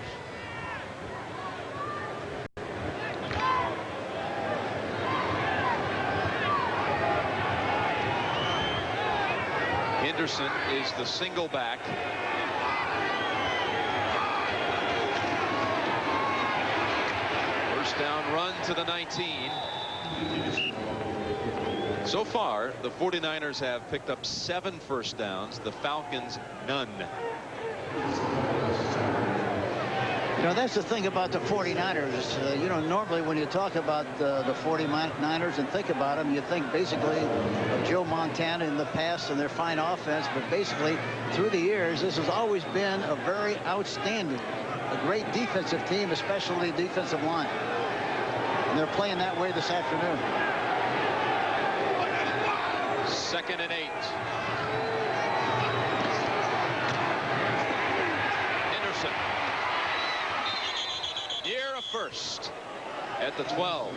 Henderson is the single back. First down run to the 19. So far, the 49ers have picked up 7 first downs. The Falcons, none. You know, that's the thing about the 49ers. You know, normally when you talk about the 49ers and think about them, you think basically of Joe Montana in the past and their fine offense. But basically, through the years, this has always been a very outstanding, a great defensive team, especially defensive line. And they're playing that way this afternoon. 2nd and 8. Henderson near a first at the 12.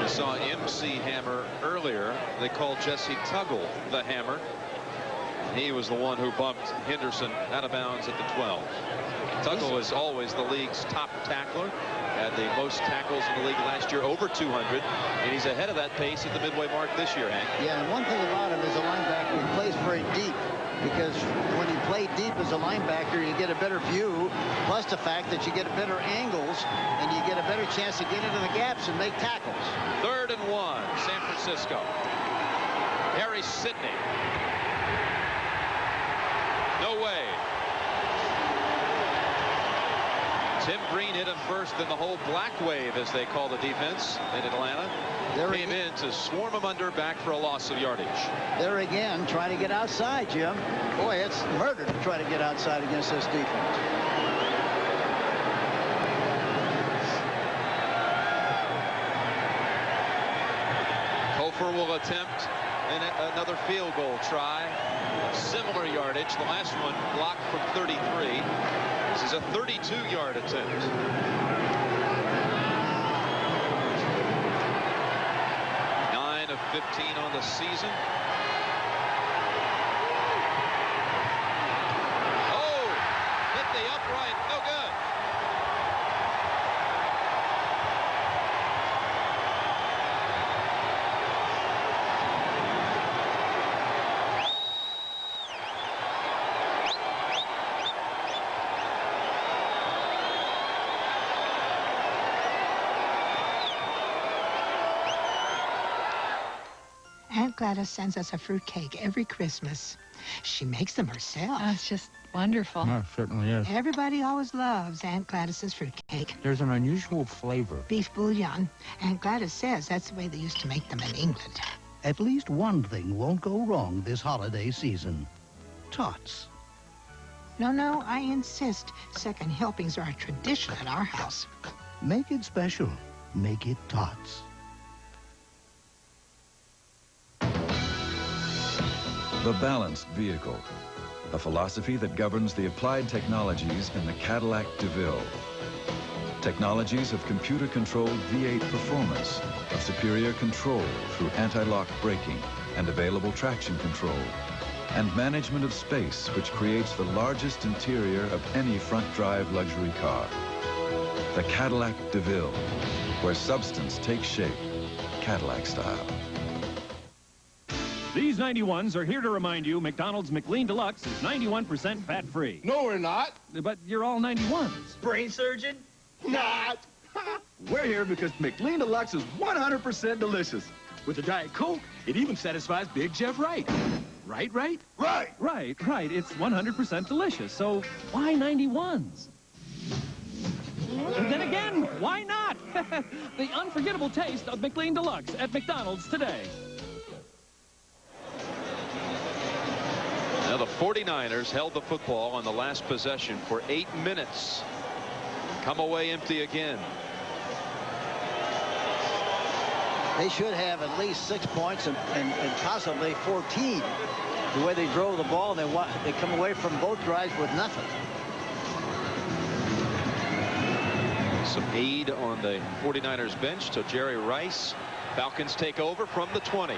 We saw MC Hammer earlier. They called Jesse Tuggle the Hammer. He was the one who bumped Henderson out of bounds at the 12. Tuggle is always the league's top tackler. Had the most tackles in the league last year, over 200. And he's ahead of that pace at the midway mark this year, Hank. Yeah, and one thing about him is a linebacker, he plays very deep. Because when you play deep as a linebacker, you get a better view, plus the fact that you get better angles, and you get a better chance to get into the gaps and make tackles. 3rd and 1, San Francisco. Harry Sidney. No way. Tim Green hit him first in the whole black wave, as they call the defense in Atlanta. Came in to swarm him under, back for a loss of yardage. There again, trying to get outside, Jim. Boy, it's murder to try to get outside against this defense. Hofer will attempt another field goal try. Similar yardage. The last one blocked from 33. This is a 32-yard attempt. Of 15 on the season. Oh, hit the upright, no good. Aunt Gladys sends us a fruit cake every Christmas. She makes them herself. Oh, it's just wonderful. Oh, it certainly is. Everybody always loves Aunt Gladys's fruit cake. There's an unusual flavor. Beef bouillon. Aunt Gladys says that's the way they used to make them in England. At least one thing won't go wrong this holiday season. Tots. No, I insist. Second helpings are a tradition at our house. Make it special. Make it tots. The balanced vehicle, a philosophy that governs the applied technologies in the Cadillac DeVille. Technologies of computer-controlled V8 performance, of superior control through anti-lock braking and available traction control, and management of space which creates the largest interior of any front-drive luxury car. The Cadillac DeVille, where substance takes shape, Cadillac style. These 91s are here to remind you McDonald's McLean Deluxe is 91% fat-free. No, we're not. But you're all 91s. Brain surgeon? Not. We're here because McLean Deluxe is 100% delicious. With a Diet Coke, it even satisfies Big Jeff Wright. Right? Right. It's 100% delicious. So why 91s? And then again, why not? The unforgettable taste of McLean Deluxe at McDonald's today. Now the 49ers held the football on the last possession for 8 minutes. Come away empty again. They should have at least 6 points and possibly 14. The way they drove the ball, they come away from both drives with nothing. Some aid on the 49ers bench to Jerry Rice. Falcons take over from the 20.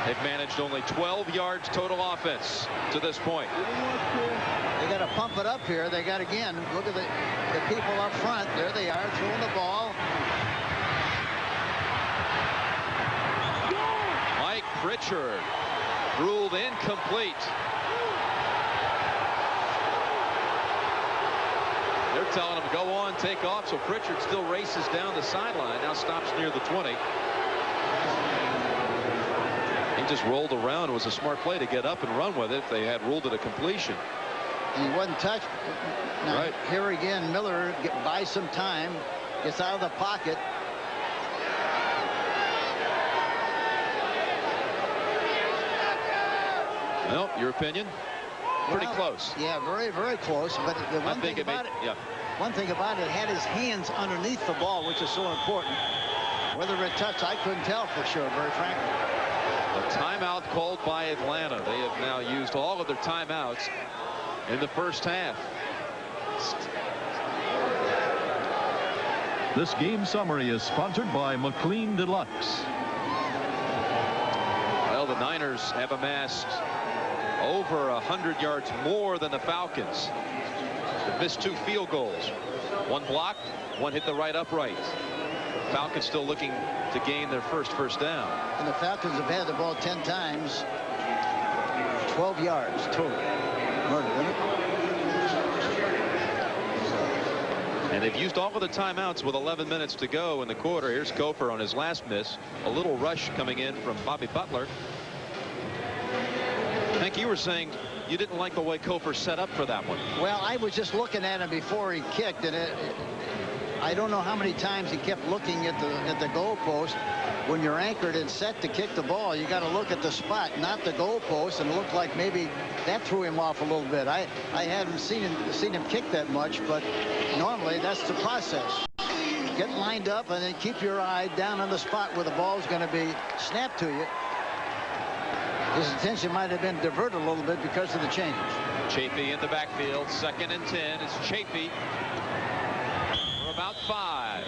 They've managed only 12 yards total offense to this point. They got to pump it up here. They got, again, look at the people up front. There they are throwing the ball. Mike Pritchard ruled incomplete. They're telling him go on, take off. So Pritchard still races down the sideline. Now stops near the 20. He just rolled around. It was a smart play to get up and run with it if they had ruled it a completion. And he wasn't touched. Now, right. Here again, Miller buys some time, gets out of the pocket. Well, your opinion? Pretty close. Yeah, very, very close. But the one thing about it, had his hands underneath the ball, which is so important. Whether it touched, I couldn't tell for sure, very frankly. A timeout called by Atlanta. They have now used all of their timeouts in the first half. This game summary is sponsored by McLean Deluxe. Well, the Niners have amassed over 100 yards more than the Falcons. They've missed 2 field goals. 1 blocked, 1 hit the right upright. Falcons still looking to gain their first down. And the Falcons have had the ball 10 times. 12 yards total. Murder, isn't it? And they've used all of the timeouts with 11 minutes to go in the quarter. Here's Kofer on his last miss. A little rush coming in from Bobby Butler. Hank, you were saying you didn't like the way Kofer set up for that one. Well, I was just looking at him before he kicked, and I don't know how many times he kept looking at the goalpost. When you're anchored and set to kick the ball, you got to look at the spot, not the goalpost, and it looked like maybe that threw him off a little bit. I haven't seen him kick that much, but normally that's the process. Get lined up and then keep your eye down on the spot where the ball's going to be snapped to you. His attention might have been diverted a little bit because of the change. Chafee in the backfield, 2nd and 10. It's Chafee for about 5.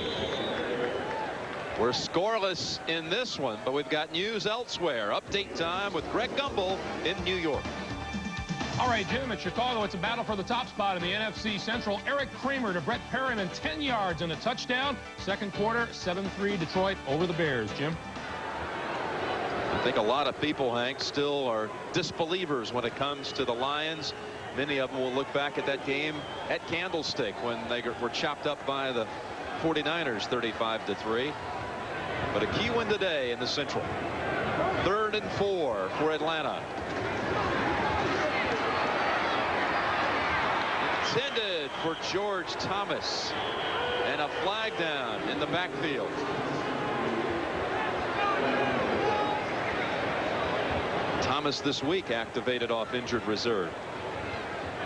We're scoreless in this one, but we've got news elsewhere. Update time with Greg Gumbel in New York. All right, Jim, at Chicago, it's a battle for the top spot in the NFC Central. Eric Kramer to Brett Perriman, 10 yards and a touchdown. Second quarter, 7-3 Detroit over the Bears. Jim? I think a lot of people, Hank, still are disbelievers when it comes to the Lions. Many of them will look back at that game at Candlestick when they were chopped up by the 49ers 35-3. But a key win today in the Central. 3rd and 4 for Atlanta. Intended for George Thomas. And a flag down in the backfield. Thomas this week activated off injured reserve.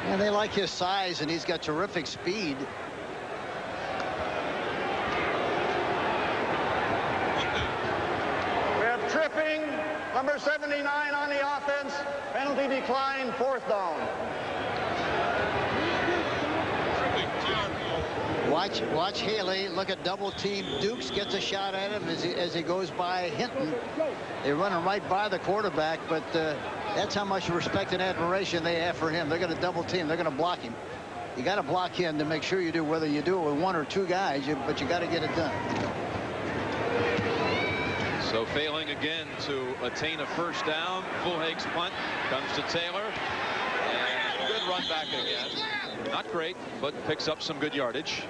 And they like his size, and he's got terrific speed. We have tripping, number 79 on the offense. Penalty decline, 4th down. Watch Haley look at double team. Dukes gets a shot at him as he goes by Hinton. They run him right by the quarterback, but that's how much respect and admiration they have for him. They're going to double team. They're going to block him. You got to block him to make sure you do, whether you do it with 1 or 2 guys, but you got to get it done. So failing again to attain a 1st down. Fulhage's punt comes to Taylor. And good run back again. Not great, but picks up some good yardage.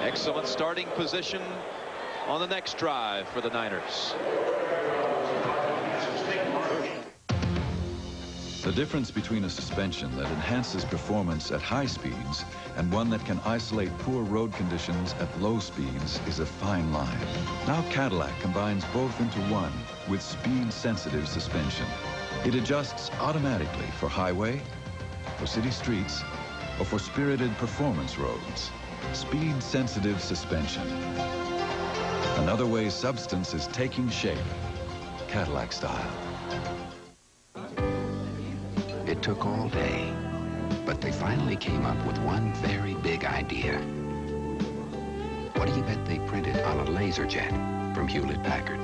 Excellent starting position on the next drive for the Niners. The difference between a suspension that enhances performance at high speeds and one that can isolate poor road conditions at low speeds is a fine line. Now Cadillac combines both into one with speed-sensitive suspension. It adjusts automatically for highway, for city streets, or for spirited performance roads. Speed-sensitive suspension. Another way substance is taking shape, Cadillac style. It took all day, but they finally came up with one very big idea. What do you bet they printed on a laser jet from Hewlett-Packard?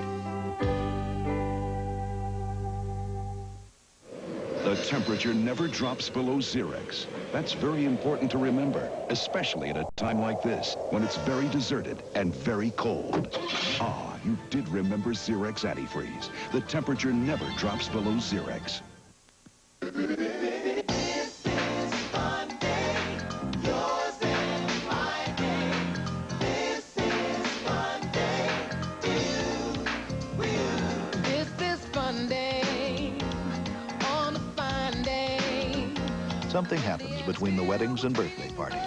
The temperature never drops below Xerex. That's very important to remember, especially at a time like this, when it's very deserted and very cold. Ah, you did remember Xerex Antifreeze. The temperature never drops below Xerex. Something happens between the weddings and birthday parties.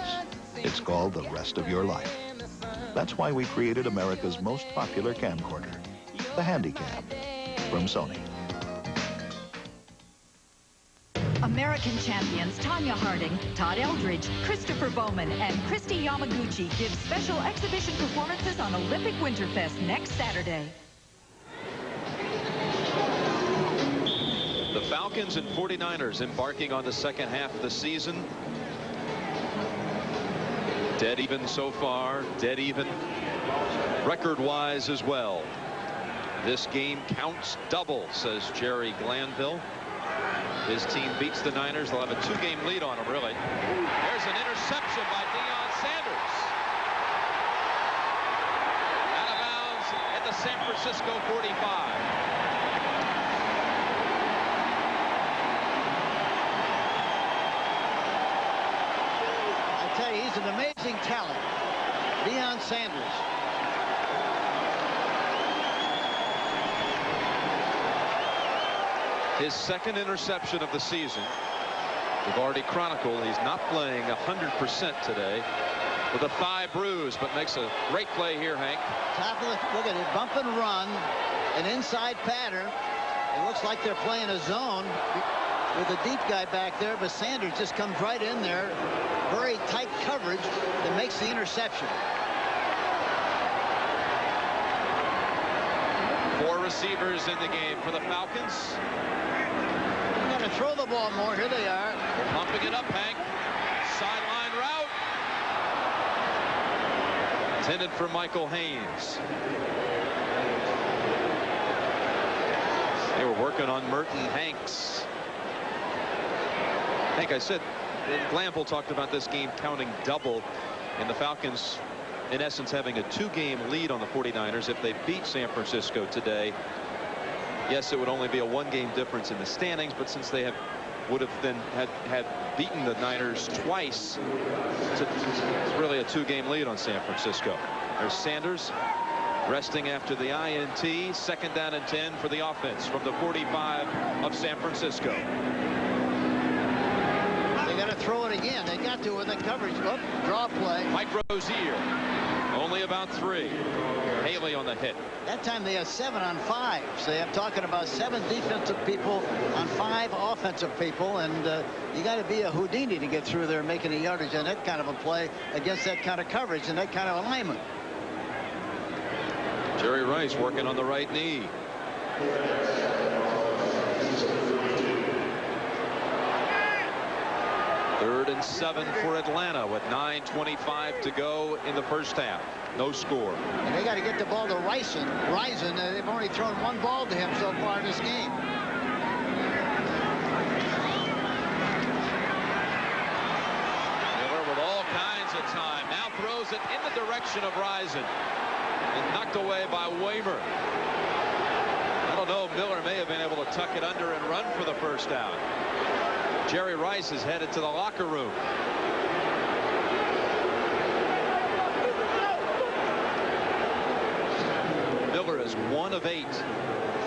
It's called the rest of your life. That's why we created America's most popular camcorder, the Handycam, from Sony. American champions Tanya Harding, Todd Eldridge, Christopher Bowman, and Christy Yamaguchi give special exhibition performances on Olympic Winterfest next Saturday. Falcons and 49ers embarking on the second half of the season. Dead even so far, dead even record-wise as well. This game counts double, says Jerry Glanville. His team beats the Niners. They'll have a 2-game lead on them, really. There's an interception by Deion Sanders. Out of bounds at the San Francisco 45. He's an amazing talent, Deion Sanders. His second interception of the season. We've already chronicled he's not playing 100% today with a thigh bruise, but makes a great play here, Hank. Top of the, look at it, bump and run, an inside pattern. It looks like they're playing a zone with a deep guy back there, but Sanders just comes right in there. Very tight coverage that makes the interception. 4 receivers in the game for the Falcons. They're going to throw the ball more. Here they are. They're pumping it up, Hank. Sideline route. Intended for Michael Haynes. They were working on Merton Hanks. Hank, I said, Glanville talked about this game counting double, and the Falcons in essence having a 2-game lead on the 49ers. If they beat San Francisco today, yes, it would only be a 1-game difference in the standings, but since they would have then had beaten the Niners twice, it's really a 2-game lead on San Francisco. There's Sanders resting after the INT. Second down and 10 for the offense from the 45 of San Francisco. They got to throw it again. They got to with the coverage. Oh, draw play. Mike Rozier, only about 3. Haley on the hit. That time they have 7 on 5. So I'm talking about 7 defensive people on 5 offensive people, and you got to be a Houdini to get through there making a yardage on that kind of a play against that kind of coverage and that kind of alignment. Jerry Rice working on the right knee. Third and 7 for Atlanta with 9:25 to go in the first half. No score. And they got to get the ball to Rison. They've only thrown 1 ball to him so far in this game. Miller with all kinds of time. Now throws it in the direction of Rison. And knocked away by Waymer. I don't know, Miller may have been able to tuck it under and run for the first down. Jerry Rice is headed to the locker room. Miller is 1 of 8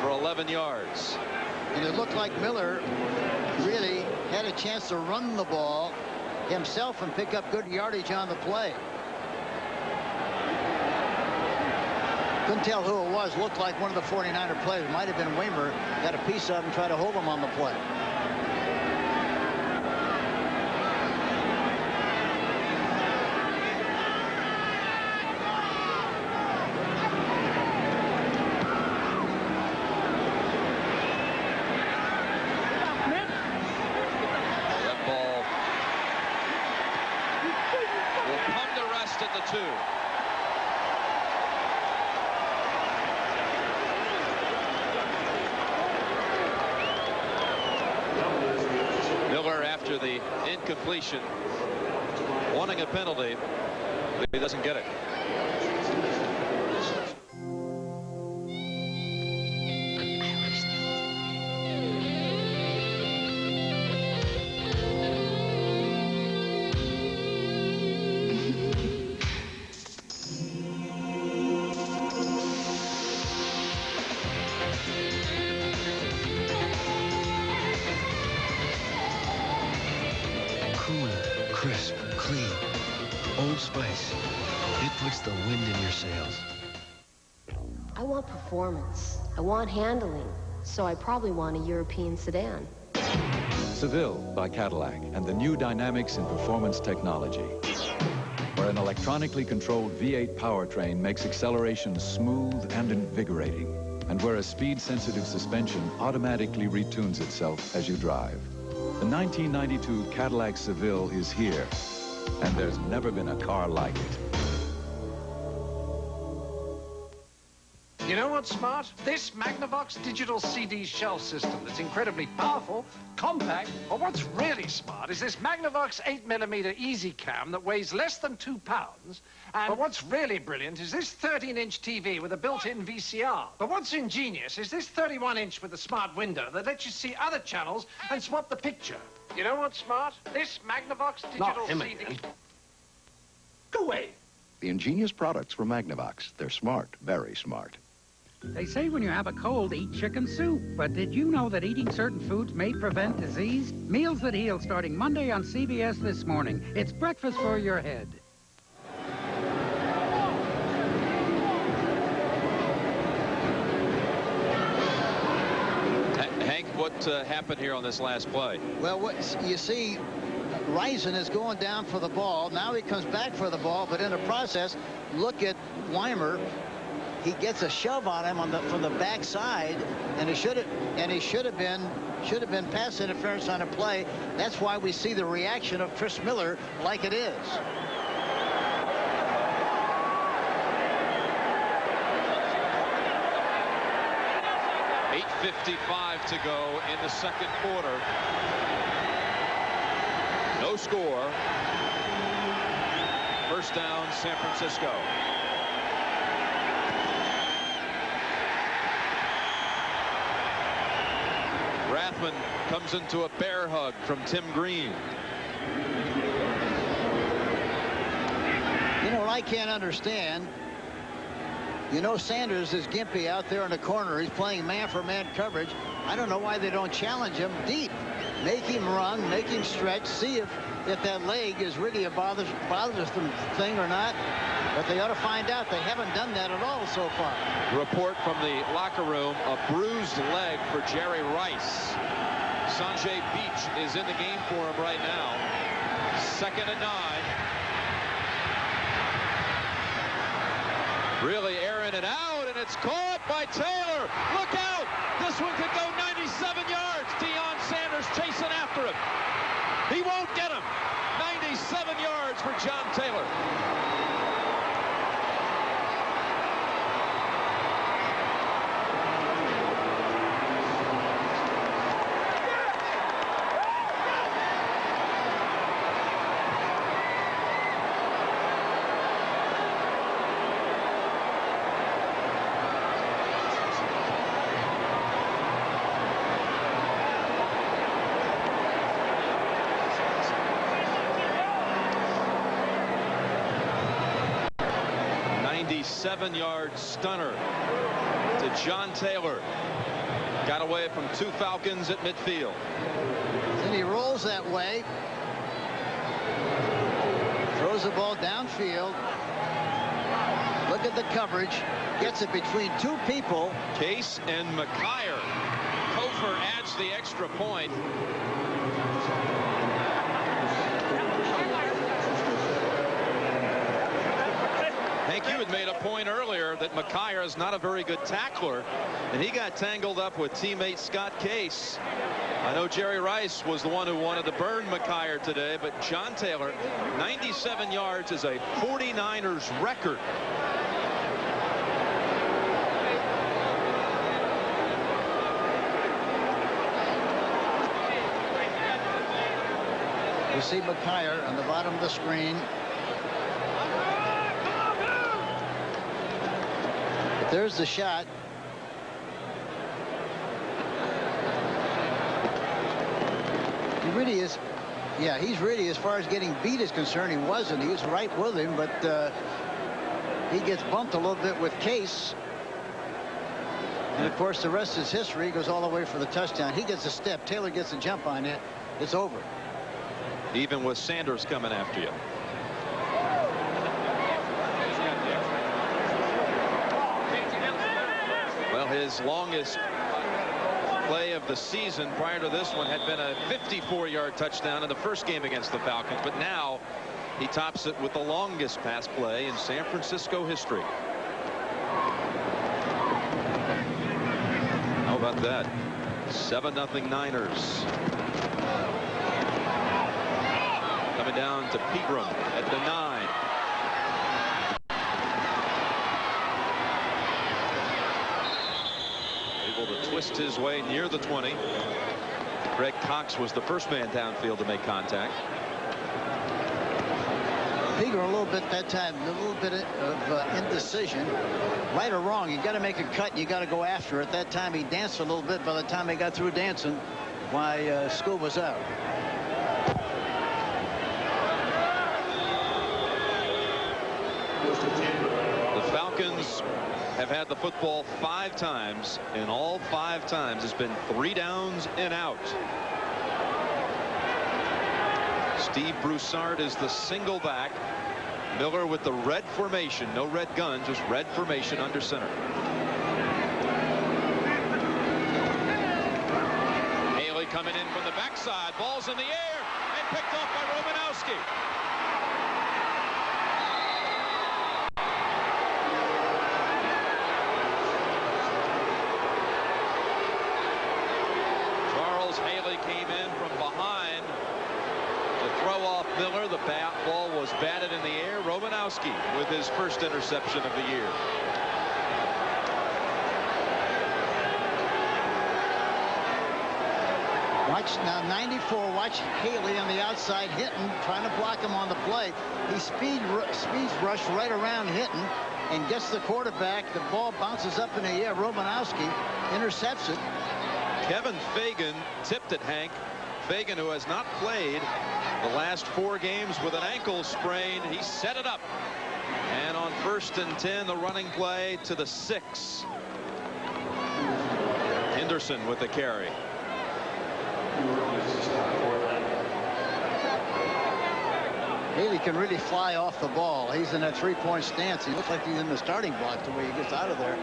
for 11 yards. And it looked like Miller really had a chance to run the ball himself and pick up good yardage on the play. Couldn't tell who it was. Looked like one of the 49er players. Might have been Waymer. Got a piece of him and tried to hold him on the play. That ball will come to rest at the 2. After the incompletion, wanting a penalty, but he doesn't get it. Crisp, clean, Old Spice. It puts the wind in your sails. I want performance. I want handling. So I probably want a European sedan. Seville by Cadillac and the new dynamics in performance technology, where an electronically controlled V8 powertrain makes acceleration smooth and invigorating. and where a speed-sensitive suspension automatically retunes itself as you drive. The 1992 Cadillac Seville is here, and there's never been a car like it. You know what's smart? This Magnavox digital CD shelf system that's incredibly powerful, compact, but what's really smart is this Magnavox 8mm Easy Cam that weighs less than 2 pounds. But what's really brilliant is this 13-inch TV with a built-in VCR. But what's ingenious is this 31-inch with a smart window that lets you see other channels and swap the picture. You know what's smart? This Magnavox digital CD... Again. Go away. The ingenious products from Magnavox. They're smart, very smart. They say when you have a cold, eat chicken soup. But did you know that eating certain foods may prevent disease? Meals That Heal starting Monday on CBS this morning. It's breakfast for your head. Hank, what happened here on this last play? Well, what you see, Rison is going down for the ball. Now he comes back for the ball, but in the process, look at Weimer. He gets a shove on him from the backside, and he should have been pass interference on a play. That's why we see the reaction of Chris Miller like it is. .55 to go in the second quarter. No score. First down, San Francisco. Rathman comes into a bear hug from Tim Green. You know what I can't understand? You know, Sanders is gimpy out there in the corner. He's playing man-for-man coverage. I don't know why they don't challenge him deep. Make him run, make him stretch, see if that leg is really a bothersome thing or not. But they ought to find out. They haven't done that at all so far. Report from the locker room, a bruised leg for Jerry Rice. Sanjay Beach is in the game for him right now. 2nd and 9. Really airing it out, and it's caught by Taylor. Look out! This one could go 97 yards. Deion Sanders chasing after him. He won't get him. 97 yards for John Taylor. Seven-yard stunner to John Taylor. Got away from 2 Falcons at midfield. And he rolls that way. Throws the ball downfield. Look at the coverage. Gets it between 2 people. Case and McKyer. Kofor adds the extra point. Hank, you had made a point earlier that McKyer is not a very good tackler, and he got tangled up with teammate Scott Case. I know Jerry Rice was the one who wanted to burn McKyer today, but John Taylor, 97 yards is a 49ers record. You see McKyer on the bottom of the screen. But there's the shot. He really is. Yeah, he's really, as far as getting beat is concerned, he wasn't. He was right with him, but he gets bumped a little bit with Case. And, of course, the rest is history. He goes all the way for the touchdown. He gets a step. Taylor gets a jump on it. It's over. Even with Sanders coming after you. Well, his longest play of the season prior to this one had been a 54-yard touchdown in the first game against the Falcons, but now he tops it with the longest pass play in San Francisco history. about that? 7-0 Niners. Coming down to Pegram at the 9. Able to twist his way near the 20. Greg Cox was the first man downfield to make contact. Pegram a little bit that time, a little bit of indecision. Right or wrong, you got to make a cut and you got to go after it. That time he danced a little bit. By the time he got through dancing, why school was out. The Falcons have had the football 5 times, and all 5 times it's been 3 downs and out. Steve Broussard is the single back. Miller with the red formation, no red gun, just red formation under center. Haley coming in from the backside, ball's in the air and picked off by Romanowski. Charles Haley came in from behind to throw off Miller. The ball was batted in the air. Romanowski with his first interception of the year. Watch now, 94. Watch Haley on the outside. Hinton trying to block him on the play. He speeds rush right around Hinton and gets the quarterback. The ball bounces up in the air. Romanowski intercepts it. Kevin Fagan tipped it, Hank. Fagan, who has not played the last 4 games with an ankle sprain, he set it up. And on 1st and 10, the running play to the 6. Henderson with the carry. Haley can really fly off the ball. He's in that 3-point stance. He looks like he's in the starting block the way he gets out of there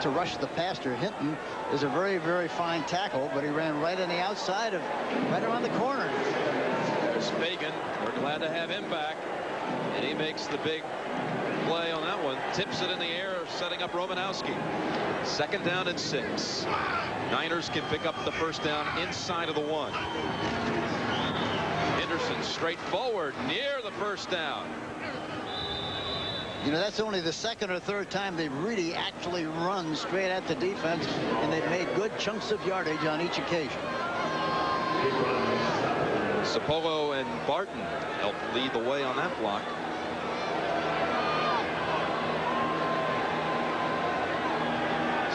to rush the passer. Hinton is a very, very fine tackle, but he ran right on the outside of right around the corner. There's Fagan. We're glad to have him back, and he makes the big play on that one. Tips it in the air, setting up Romanowski. 2nd down and 6. Niners can pick up the 1st down inside of the 1. Henderson straight forward near the 1st down. You know, that's only the 2nd or 3rd time they've really actually run straight at the defense, and they've made good chunks of yardage on each occasion. Sapolo and Barton helped lead the way on that block.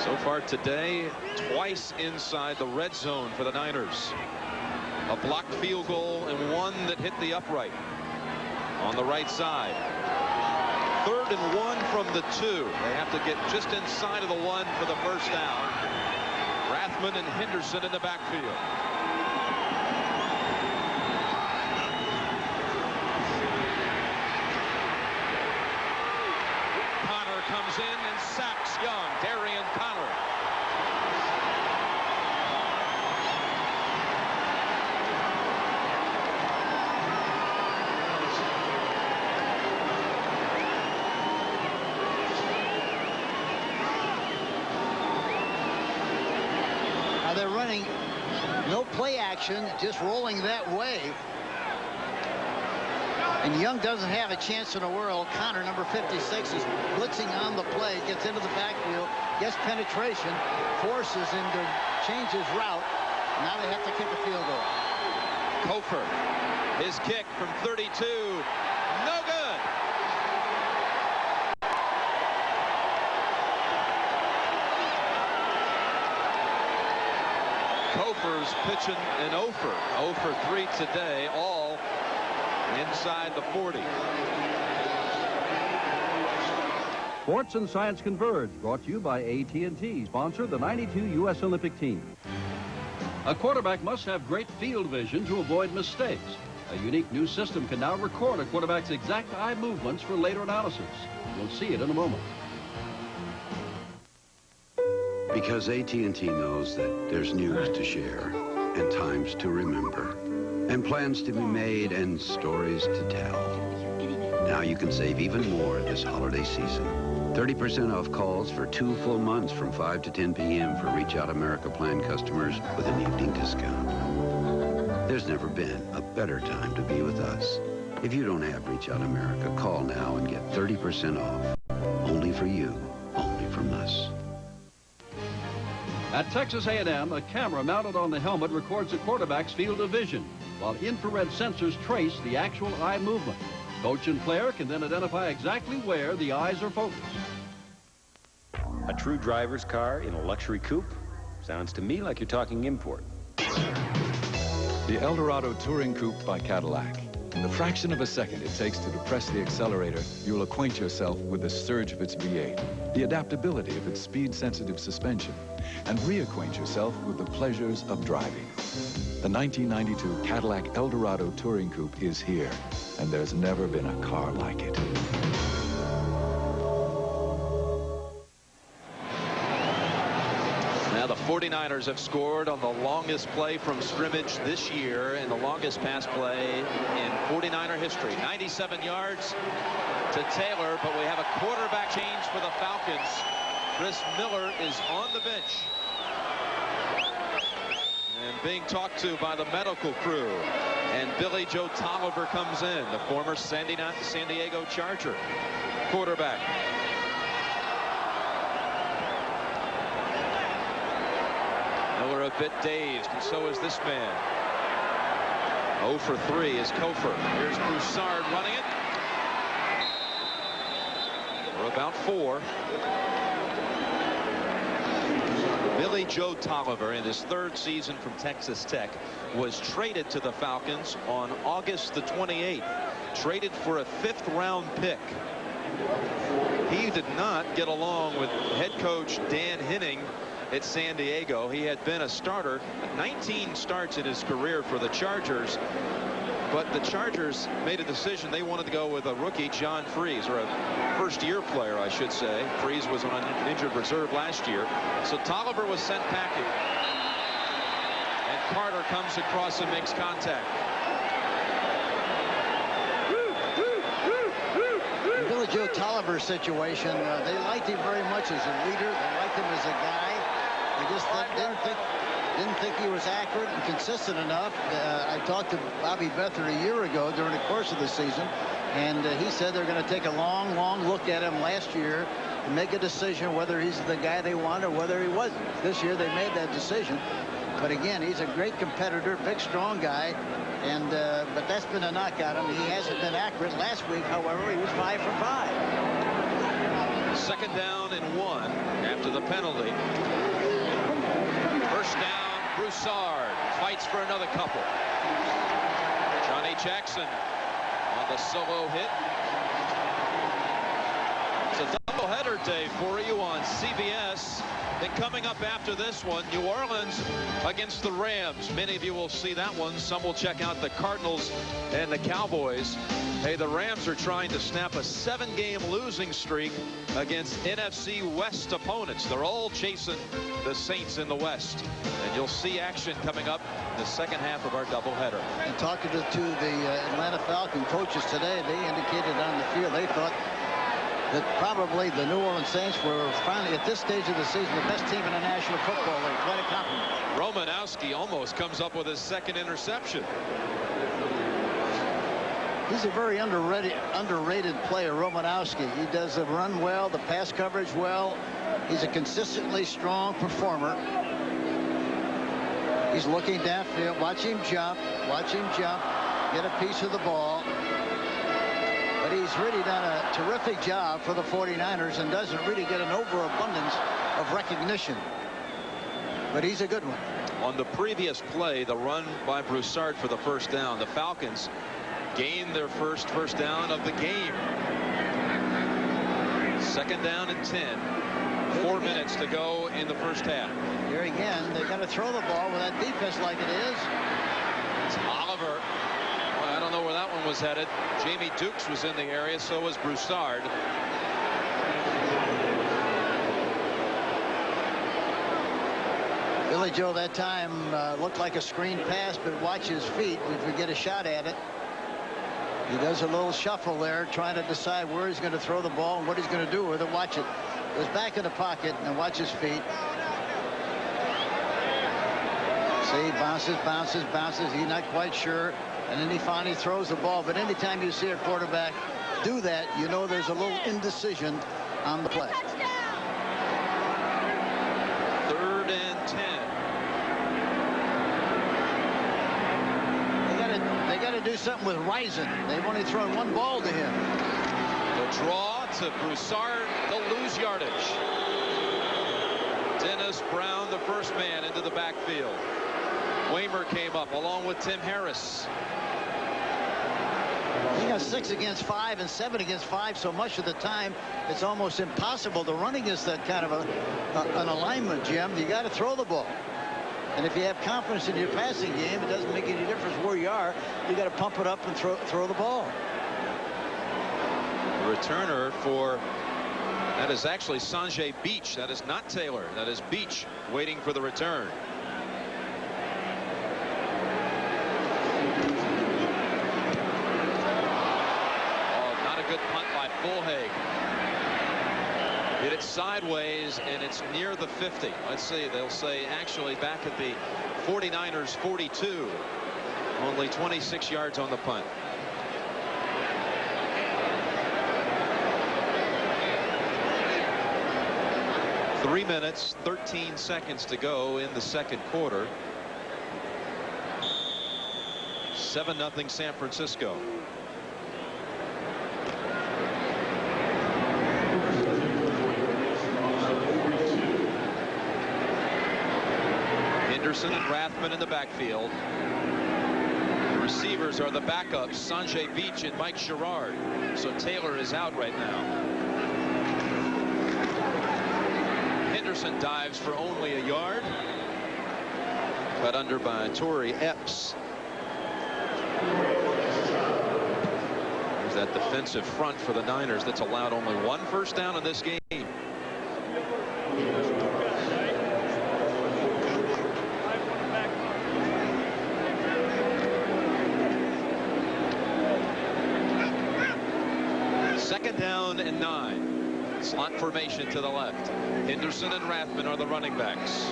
So far today, twice inside the red zone for the Niners. A blocked field goal and one that hit the upright on the right side. 3rd and 1 from the 2. They have to get just inside of the 1 for the 1st down. Rathman and Henderson in the backfield. Connor comes in and sacks Young. Darian Connor. They're running no play action, just rolling that way. And Young doesn't have a chance in the world. Connor, number 56, is blitzing on the play, gets into the backfield, gets penetration, forces him to change his route. Now they have to kick a field goal. Kofer, his kick from 32, no good. Kofer's pitching an 0 for 3 today, all inside the 40. Sports and Science Converge, brought to you by AT&T, sponsor the '92 U.S. Olympic team. A quarterback must have great field vision to avoid mistakes. A unique new system can now record a quarterback's exact eye movements for later analysis. You'll see it in a moment. Because AT&T knows that there's news to share and times to remember and plans to be made and stories to tell. Now you can save even more this holiday season. 30% off calls for 2 full months from 5 to 10 p.m. for Reach Out America plan customers with an evening discount. There's never been a better time to be with us. If you don't have Reach Out America, call now and get 30% off. Only for you, only from us. At Texas A&M, a camera mounted on the helmet records the quarterback's field of vision, while infrared sensors trace the actual eye movement. Coach and player can then identify exactly where the eyes are focused. A true driver's car in a luxury coupe? Sounds to me like you're talking import. The Eldorado Touring Coupe by Cadillac. In the fraction of a second it takes to depress the accelerator, you'll acquaint yourself with the surge of its V8, the adaptability of its speed-sensitive suspension, and reacquaint yourself with the pleasures of driving. The 1992 Cadillac Eldorado Touring Coupe is here, and there's never been a car like it. Now the 49ers have scored on the longest play from scrimmage this year and the longest pass play in 49er history. 97 yards to Taylor, but we have a quarterback change for the Falcons. Chris Miller is on the bench and being talked to by the medical crew. And Billy Joe Tolliver comes in, the former San Diego Charger quarterback. Miller a bit dazed, and so is this man. 0 for 3 is Kofor. Here's Broussard running it. We're about 4. Billy Joe Tolliver, in his 3rd season from Texas Tech, was traded to the Falcons on August the 28th. Traded for a 5th-round pick. He did not get along with head coach Dan Henning at San Diego. He had been a starter, 19 starts in his career for the Chargers, but the Chargers made a decision. They wanted to go with a rookie, John Freeze, or a first-year player, I should say. Freeze was on injured reserve last year. So Tolliver was sent packing. And Carter comes across and makes contact. In Billy Joe Tolliver's situation, they liked him very much as a leader. They liked him as a guy. They just didn't think he was accurate and consistent enough. I talked to Bobby Beathard a year ago during the course of the season, and he said they're going to take a long, long look at him last year and make a decision whether he's the guy they want or whether he wasn't. This year they made that decision. But again, he's a great competitor, big, strong guy, and but that's been a knock on him. He hasn't been accurate. Last week, however, he was 5 for 5. 2nd down and 1 after the penalty. 1st down, Broussard fights for another couple. Johnny Jackson on the solo hit. It's a doubleheader day for you on CBS. And coming up after this one, New Orleans against the Rams. Many of you will see that one. Some will check out the Cardinals and the Cowboys. Hey, the Rams are trying to snap a 7-game losing streak against NFC West opponents. They're all chasing the Saints in the West. And you'll see action coming up in the second half of our doubleheader. And talking to the Atlanta Falcons coaches today, they indicated on the field they thought that probably the New Orleans Saints were finally, at this stage of the season, the best team in the National Football League. Quite a compliment. Romanowski almost comes up with his 2nd interception. He's a very underrated player, Romanowski. He does the run well, the pass coverage well. He's a consistently strong performer. He's looking downfield. Watch him jump. Get a piece of the ball. But he's really done a terrific job for the 49ers and doesn't really get an overabundance of recognition. But he's a good one. On the previous play, the run by Broussard for the 1st down, the Falcons gained their first down of the game. 2nd down and 10. 4 minutes to go in the 1st half. Here again, they're going to throw the ball with that defense like it is. It's Oliver. Well, I don't know where that one was headed. Jamie Dukes was in the area, so was Broussard. Billy Joe that time looked like a screen pass, but watch his feet if we get a shot at it. He does a little shuffle there, trying to decide where he's going to throw the ball and what he's going to do with it. Watch it. Goes back in the pocket and watch his feet. See, bounces, bounces, bounces. He's not quite sure. And then he finally throws the ball. But anytime you see a quarterback do that, you know there's a little indecision on the play. 3rd and 10. They got to do something with Rison. They've only thrown one ball to him. The draw to Broussard. They'll lose yardage. Dennis Brown, the first man, into the backfield. Waymer came up along with Tim Harris. He got 6 against 5 and 7 against 5 so much of the time it's almost impossible to run against that kind of an alignment, Jim. You got to throw the ball. And if you have confidence in your passing game, it doesn't make any difference where you are. You got to pump it up and throw the ball. The returner for that is actually Sanjay Beach. That is not Taylor. That is Beach waiting for the return. Good punt by Fulhaig. Hit it sideways and it's near the 50. Let's see, they'll say actually back at the 49ers 42. Only 26 yards on the punt. Three minutes, 13 seconds to go in the second quarter. 7-0 San Francisco. Henderson and Rathman in the backfield. The receivers are the backups, Sanjay Beach and Mike Sherrard. So Taylor is out right now. Henderson dives for only a yard. Cut under by Torrey Epps. There's that defensive front for the Niners that's allowed only 1 first down in this game. Second down and 9. Slot formation to the left. Henderson and Rathman are the running backs.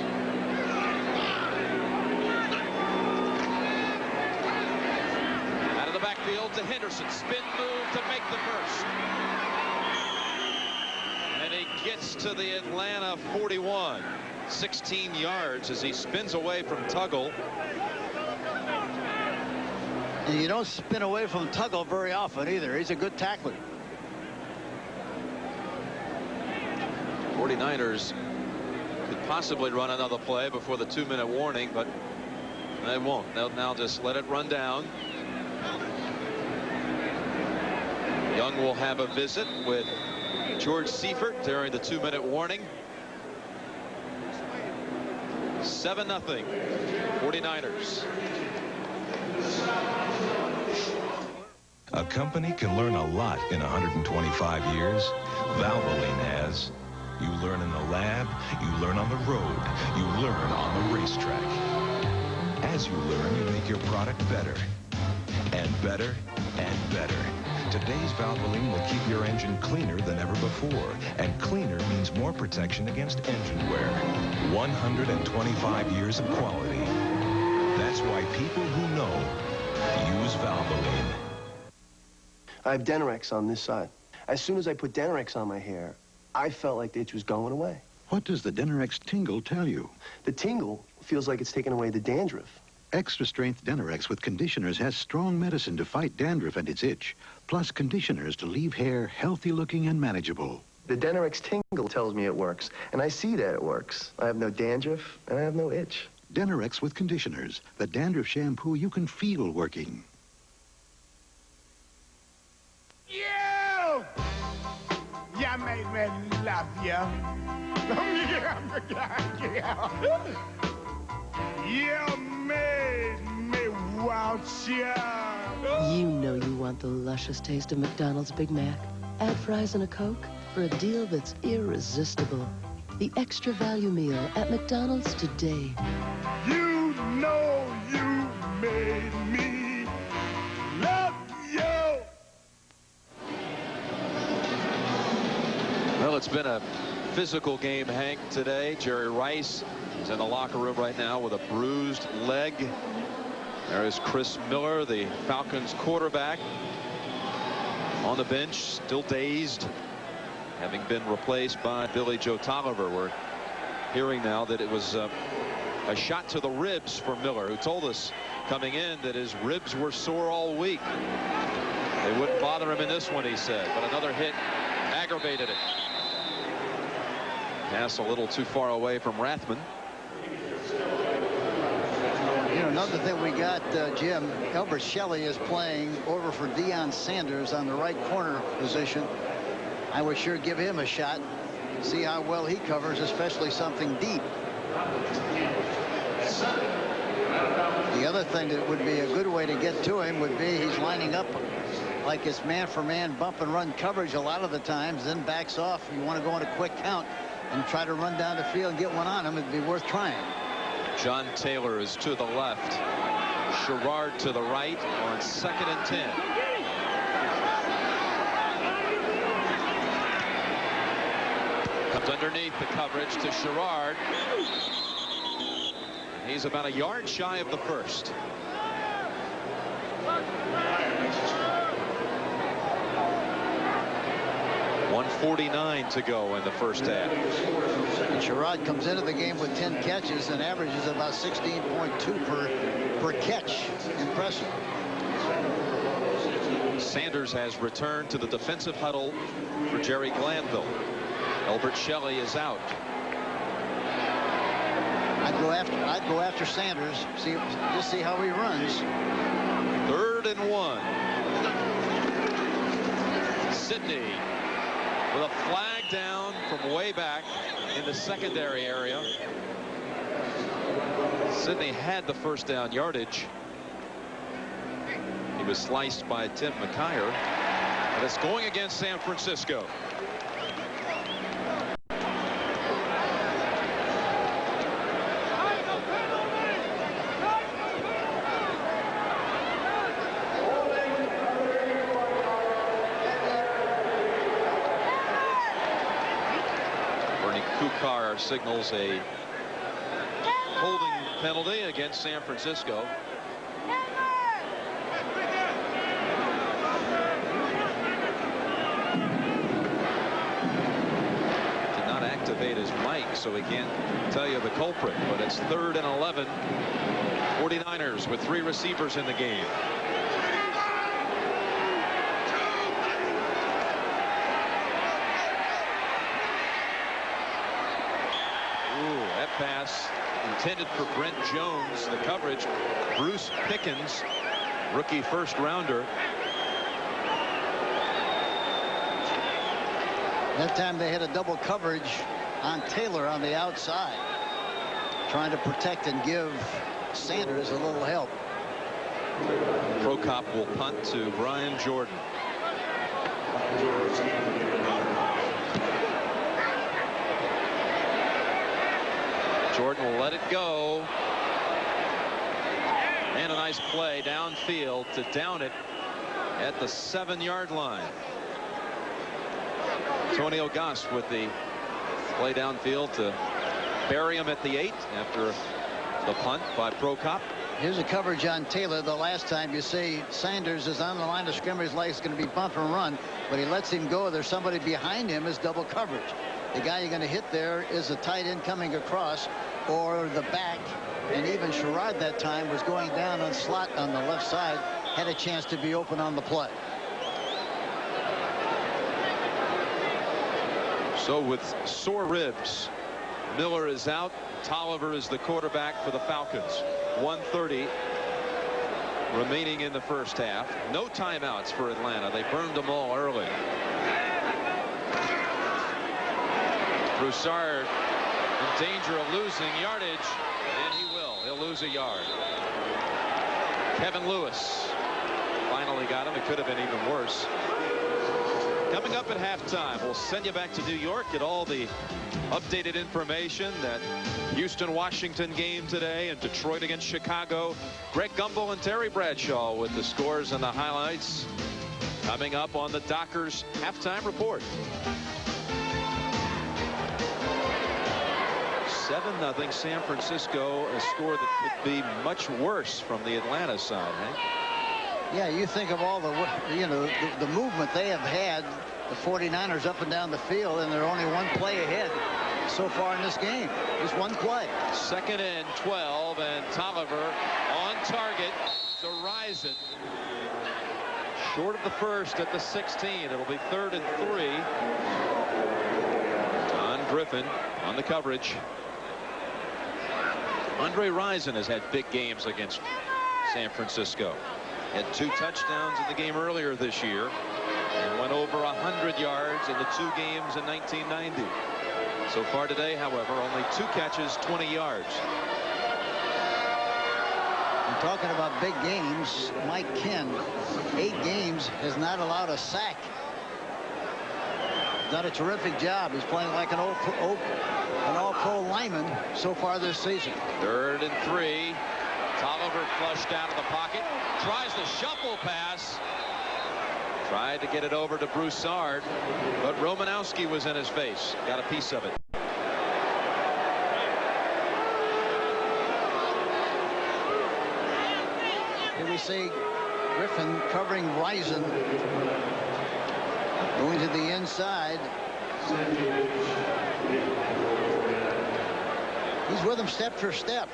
Out of the backfield to Henderson. Spin move to make the first. And he gets to the Atlanta 41. 16 yards as he spins away from Tuggle. And you don't spin away from Tuggle very often either. He's a good tackler. 49ers could possibly run another play before the 2-minute warning, but they won't. They'll now just let it run down. Young will have a visit with George Seifert during the 2-minute warning. 7-0 49ers. A company can learn a lot in 125 years. Valvoline has. You learn in the lab, you learn on the road, you learn on the racetrack. As you learn, you make your product better. And better and better. Today's Valvoline will keep your engine cleaner than ever before. And cleaner means more protection against engine wear. 125 years of quality. That's why people who know use Valvoline. I have Denorex on this side. As soon as I put Denorex on my hair, I felt like the itch was going away. What does the Denorex tingle tell you? The tingle feels like it's taken away the dandruff. Extra strength Denorex with conditioners has strong medicine to fight dandruff and its itch, plus conditioners to leave hair healthy looking and manageable. The Denorex tingle tells me it works, and I see that it works. I have no dandruff, and I have no itch. Denorex with conditioners, the dandruff shampoo you can feel working. You! You made me love you. You made me want you. You know you want the luscious taste of McDonald's Big Mac. Add fries and a Coke for a deal that's irresistible. The extra value meal at McDonald's today. You know you made me love you. it's been a physical game, Hank, today. Jerry Rice is in the locker room right now with a bruised leg. There is Chris Miller, the Falcons quarterback, on the bench, still dazed, having been replaced by Billy Joe Tolliver. We're hearing now that it was a shot to the ribs for Miller, who told us coming in that his ribs were sore all week. They wouldn't bother him in this one, he said, but another hit aggravated it. Pass a little too far away from Rathman. You know, another thing we got, Jim, Elbert Shelley is playing over for Deion Sanders on the right corner position. I would sure give him a shot, see how well he covers, especially something deep. The other thing that would be a good way to get to him would be he's lining up like it's man-for-man bump and run coverage a lot of the times, then backs off. You want to go on a quick count and try to run down the field and get one on him. It'd be worth trying. John Taylor is to the left. Sherrard to the right on 2nd and 10. Comes underneath the coverage to Sherrard. He's about a yard shy of the first. .149 to go in the first half. And Sherrod comes into the game with 10 catches and averages about 16.2 per catch. Impressive. Sanders has returned to the defensive huddle for Jerry Glanville. Elbert Shelley is out. I'd go after Sanders. Just see how he runs. 3rd and 1. Sidney with a flag down from way back in the secondary area. Sidney had the first down yardage. He was sliced by Tim McKyer. And it's going against San Francisco. Kukar signals a holding penalty against San Francisco. Did not activate his mic, so he can't tell you the culprit, but it's 3rd and 11. 49ers with 3 receivers in the game. Pass intended for Brent Jones. The coverage, Bruce Pickens, rookie first rounder. That time they had a double coverage on Taylor on the outside, trying to protect and give Sanders a little help. Prokop will punt to Brian Jordan. Jordan will let it go. And a nice play downfield to down it at the 7-yard line. Antonio Goss with the play downfield to bury him at the 8 after the punt by Prokop. Here's a coverage on Taylor. The last time you see Sanders is on the line of scrimmage like it's going to be bump and run, but he lets him go. There's somebody behind him. Is double coverage. The guy you're going to hit there is a tight end coming across or the back. And even Sherrod that time was going down on slot on the left side, had a chance to be open on the play. So with sore ribs, Miller is out. Tolliver is the quarterback for the Falcons. 1:30 remaining in the first half. No timeouts for Atlanta. They burned them all early. Broussard in danger of losing yardage, and he will. He'll lose a yard. Kevin Lewis finally got him. It could have been even worse. Coming up at halftime, we'll send you back to New York, get all the updated information. That Houston-Washington game today and Detroit against Chicago. Greg Gumbel and Terry Bradshaw with the scores and the highlights coming up on the Dockers halftime report. 7-0 San Francisco, a score that could be much worse from the Atlanta side. Hank? Yeah, you think of all the, the movement they have had, the 49ers up and down the field, and they're only one play ahead so far in this game. Just one play. 2nd and 12, and Tolliver on target to Rison. Short of the first at the 16. It'll be 3rd and 3. Don Griffin on the coverage. Andre Rison has had big games against San Francisco. Had 2 touchdowns in the game earlier this year and went over 100 yards in the 2 games in 1990. So far today, however, only 2 catches, 20 yards. And talking about big games, Mike Ken, 8 games, has not allowed a sack. Done a terrific job. He's playing like an all-pro lineman so far this season. 3rd and 3. Tolliver flushed out of the pocket. Tries the shuffle pass. Tried to get it over to Broussard, but Romanowski was in his face. Got a piece of it. Here we see Griffin covering Rison. Going to the inside. He's with him step for step.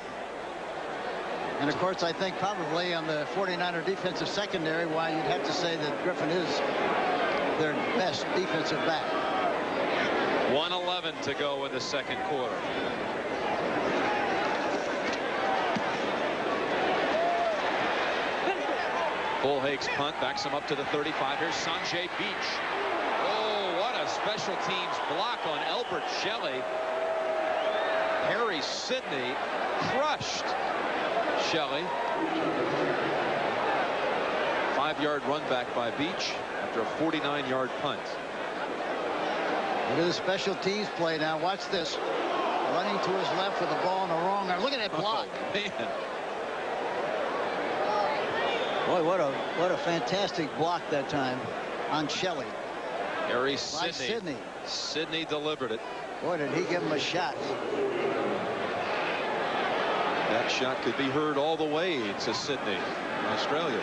And of course, I think probably on the 49er defensive secondary, why you'd have to say that Griffin is their best defensive back. 1:11 to go in the 2nd quarter. Bull Haig's punt backs him up to the 35. Here's Sanjay Beach. Oh, what a special teams block on Elbert Shelley. Harry Sidney crushed Shelley. 5-yard run back by Beach after a 49-yard punt. Look at the special teams play now. Watch this. Running to his left with the ball in the wrong arm. Look at that block. Oh, man. Boy, what a fantastic block that time on Shelley. Harry By Sidney. Sidney delivered it. Boy, did he give him a shot. That shot could be heard all the way to Sydney, Australia.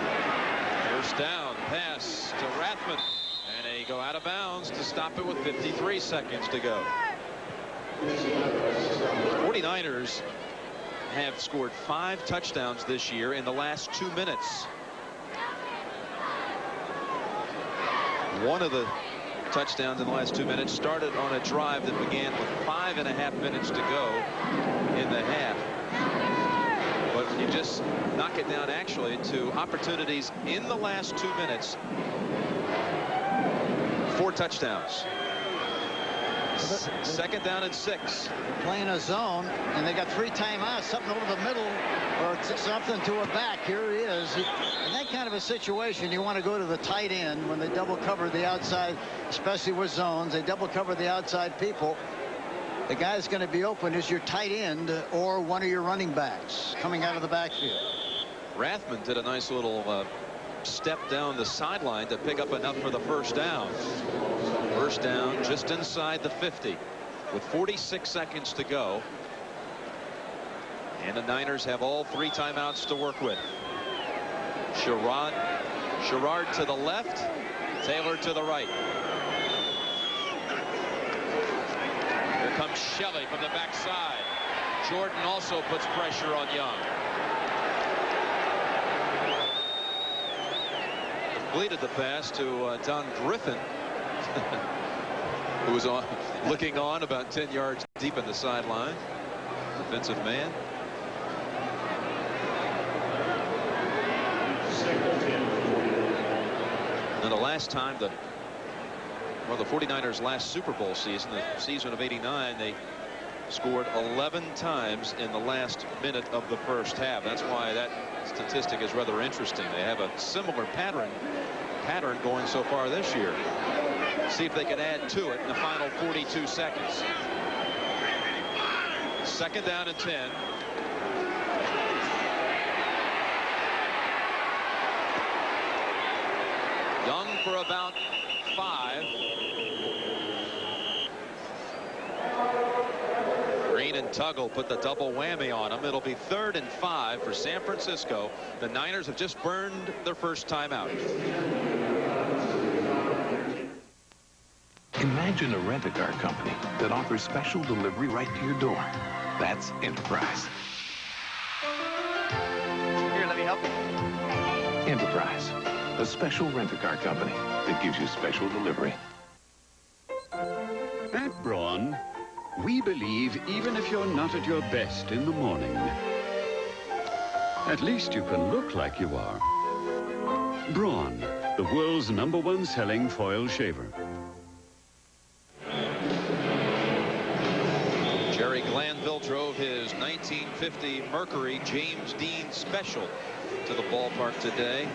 First down, pass to Rathman, and they go out of bounds to stop it with 53 seconds to go. The 49ers have scored 5 touchdowns this year in the last 2 minutes. One of the touchdowns in the last 2 minutes started on a drive that began with 5.5 minutes to go in the half. But when you just knock it down actually to opportunities in the last 2 minutes, 4 touchdowns. 2nd down and 6. Playing a zone, and they got 3 timeouts, something over the middle or something to a back. Here he is. In that kind of a situation, you want to go to the tight end when they double cover the outside, especially with zones. They double cover the outside people. The guy that's going to be open is your tight end or one of your running backs coming out of the backfield. Rathman did a nice little step down the sideline to pick up enough for the first down. First down just inside the 50 with 46 seconds to go. And the Niners have all 3 timeouts to work with. Sherrard to the left, Taylor to the right. Here comes Shelley from the backside. Jordan also puts pressure on Young. Completed the pass to Don Griffin, who was looking on about 10 yards deep in the sideline. Defensive man. And the last time the 49ers last Super Bowl season, the season of '89, they scored 11 times in the last minute of the first half. That's why that statistic is rather interesting. They have a similar pattern going so far this year. See if they can add to it in the final 42 seconds. 2nd down and 10. Young for about 5. Green and Tuggle put the double whammy on him. It'll be 3rd and 5 for San Francisco. The Niners have just burned their first timeout. Imagine a rent-a-car company that offers special delivery right to your door. That's Enterprise. Here, let me help you. Enterprise, a special rent-a-car company that gives you special delivery. At Braun, we believe even if you're not at your best in the morning, at least you can look like you are. Braun, the world's #1 selling foil shaver. Jerry Glanville drove his 1950 Mercury James Dean Special to the ballpark today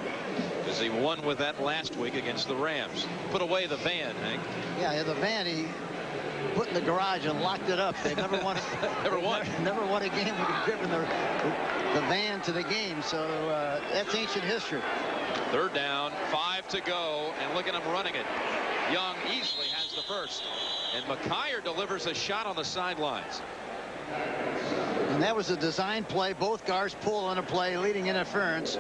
because he won with that last week against the Rams. Put away the van, Hank. Yeah, the van he put in the garage and locked it up. They never won. Never won. Never won a game when he driven the van to the game. So that's ancient history. 3rd down, 5 to go, and look at him running it. Young easily has the first, and McKyer delivers a shot on the sidelines. And that was a design play. Both guards pull on a play, leading interference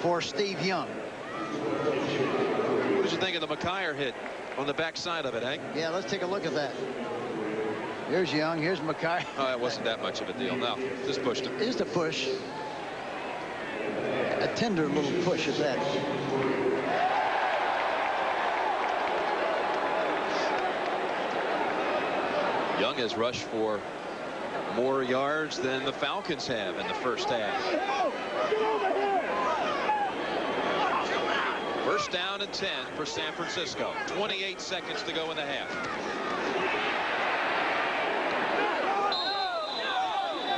for Steve Young. What did you think of the McKyer hit on the backside of it, Hank? Yeah, let's take a look at that. Here's Young. Here's McKyer. Oh, it wasn't that much of a deal. No, just pushed him. Just a push. A tender little push at that. Young has rushed for more yards than the Falcons have in the first half. 1st down and 10 for San Francisco. 28 seconds to go in the half.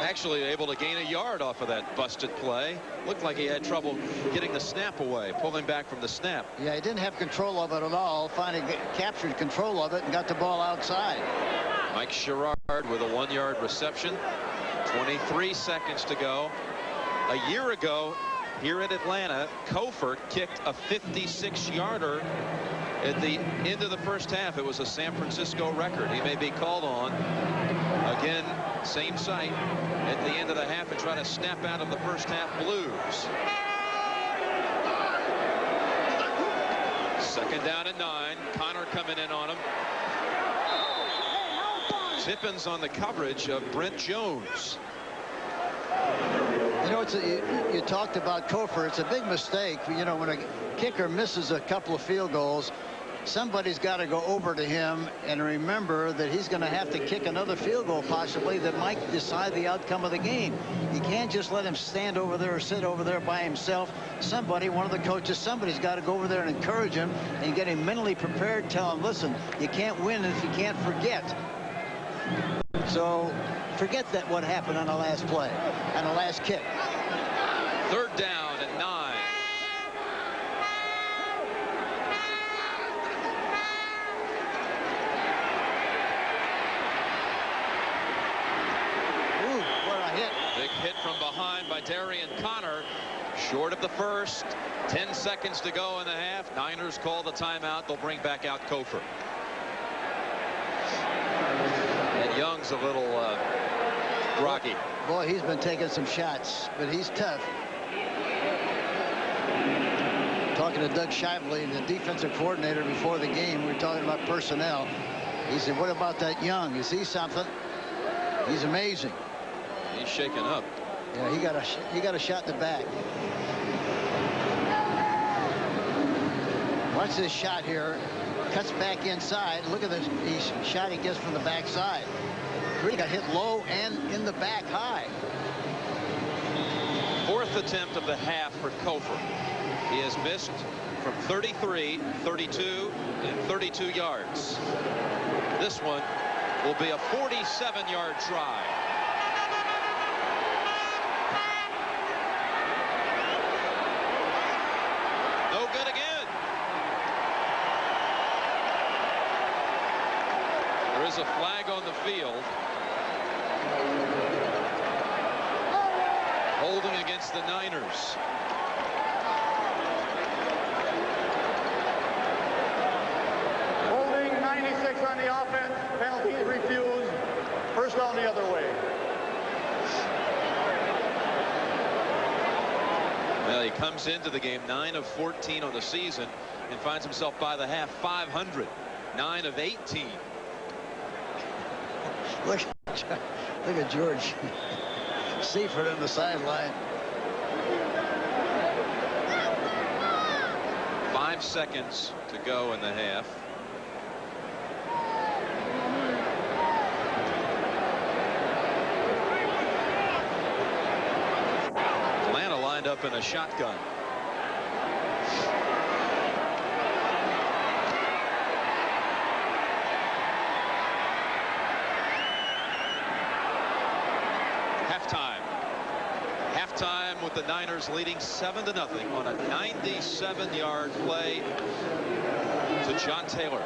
Actually able to gain a yard off of that busted play. Looked like he had trouble getting the snap away, pulling back from the snap. Yeah, he didn't have control of it at all. Finally captured control of it and got the ball outside. Mike Sherrard with a 1-yard reception. 23 seconds to go. A year ago here at Atlanta, Kofor kicked a 56-yarder at the end of the first half. It was a San Francisco record. He may be called on again, same site at the end of the half, and try to snap out of the first half blues. 2nd down and 9. Connor coming in on him. Tippins on the coverage of Brent Jones. You know, you talked about Kofor. It's a big mistake. You know, when a kicker misses a couple of field goals, somebody's got to go over to him and remember that he's going to have to kick another field goal possibly that might decide the outcome of the game. You can't just let him stand over there or sit over there by himself. Somebody, one of the coaches, somebody's got to go over there and encourage him and get him mentally prepared. Tell him, listen, you can't win if you can't forget. So forget that what happened on the last play, on the last kick. 3rd down and 9. Ooh, what a hit. Big hit from behind by Darian Connor. Short of the first. 10 seconds to go in the half. Niners call the timeout. They'll bring back out Kofor. And Young's a little groggy. Boy, he's been taking some shots, but he's tough. Talking to Doug Shively, the defensive coordinator, before the game, we were talking about personnel. He said, what about that Young? Is he something? He's amazing. He's shaking up. Yeah, he got a shot in the back. Watch this shot here. Cuts back inside. Look at this shot he gets from the backside. Really got hit low and in the back high. 4th attempt of the half for Kofor. He has missed from 33, 32, and 32 yards. This one will be a 47-yard try. No good again. There is a flag on the field. Holding against the Niners. Holding 96 on the offense. Penalty refused. First down the other way. Well, he comes into the game 9 of 14 on the season and finds himself by the half 500. 9 of 18. Look at George Seifert on the sideline. 5 seconds to go in the half. Atlanta lined up in a shotgun. Halftime with the Niners leading 7-0 on a 97-yard play to John Taylor.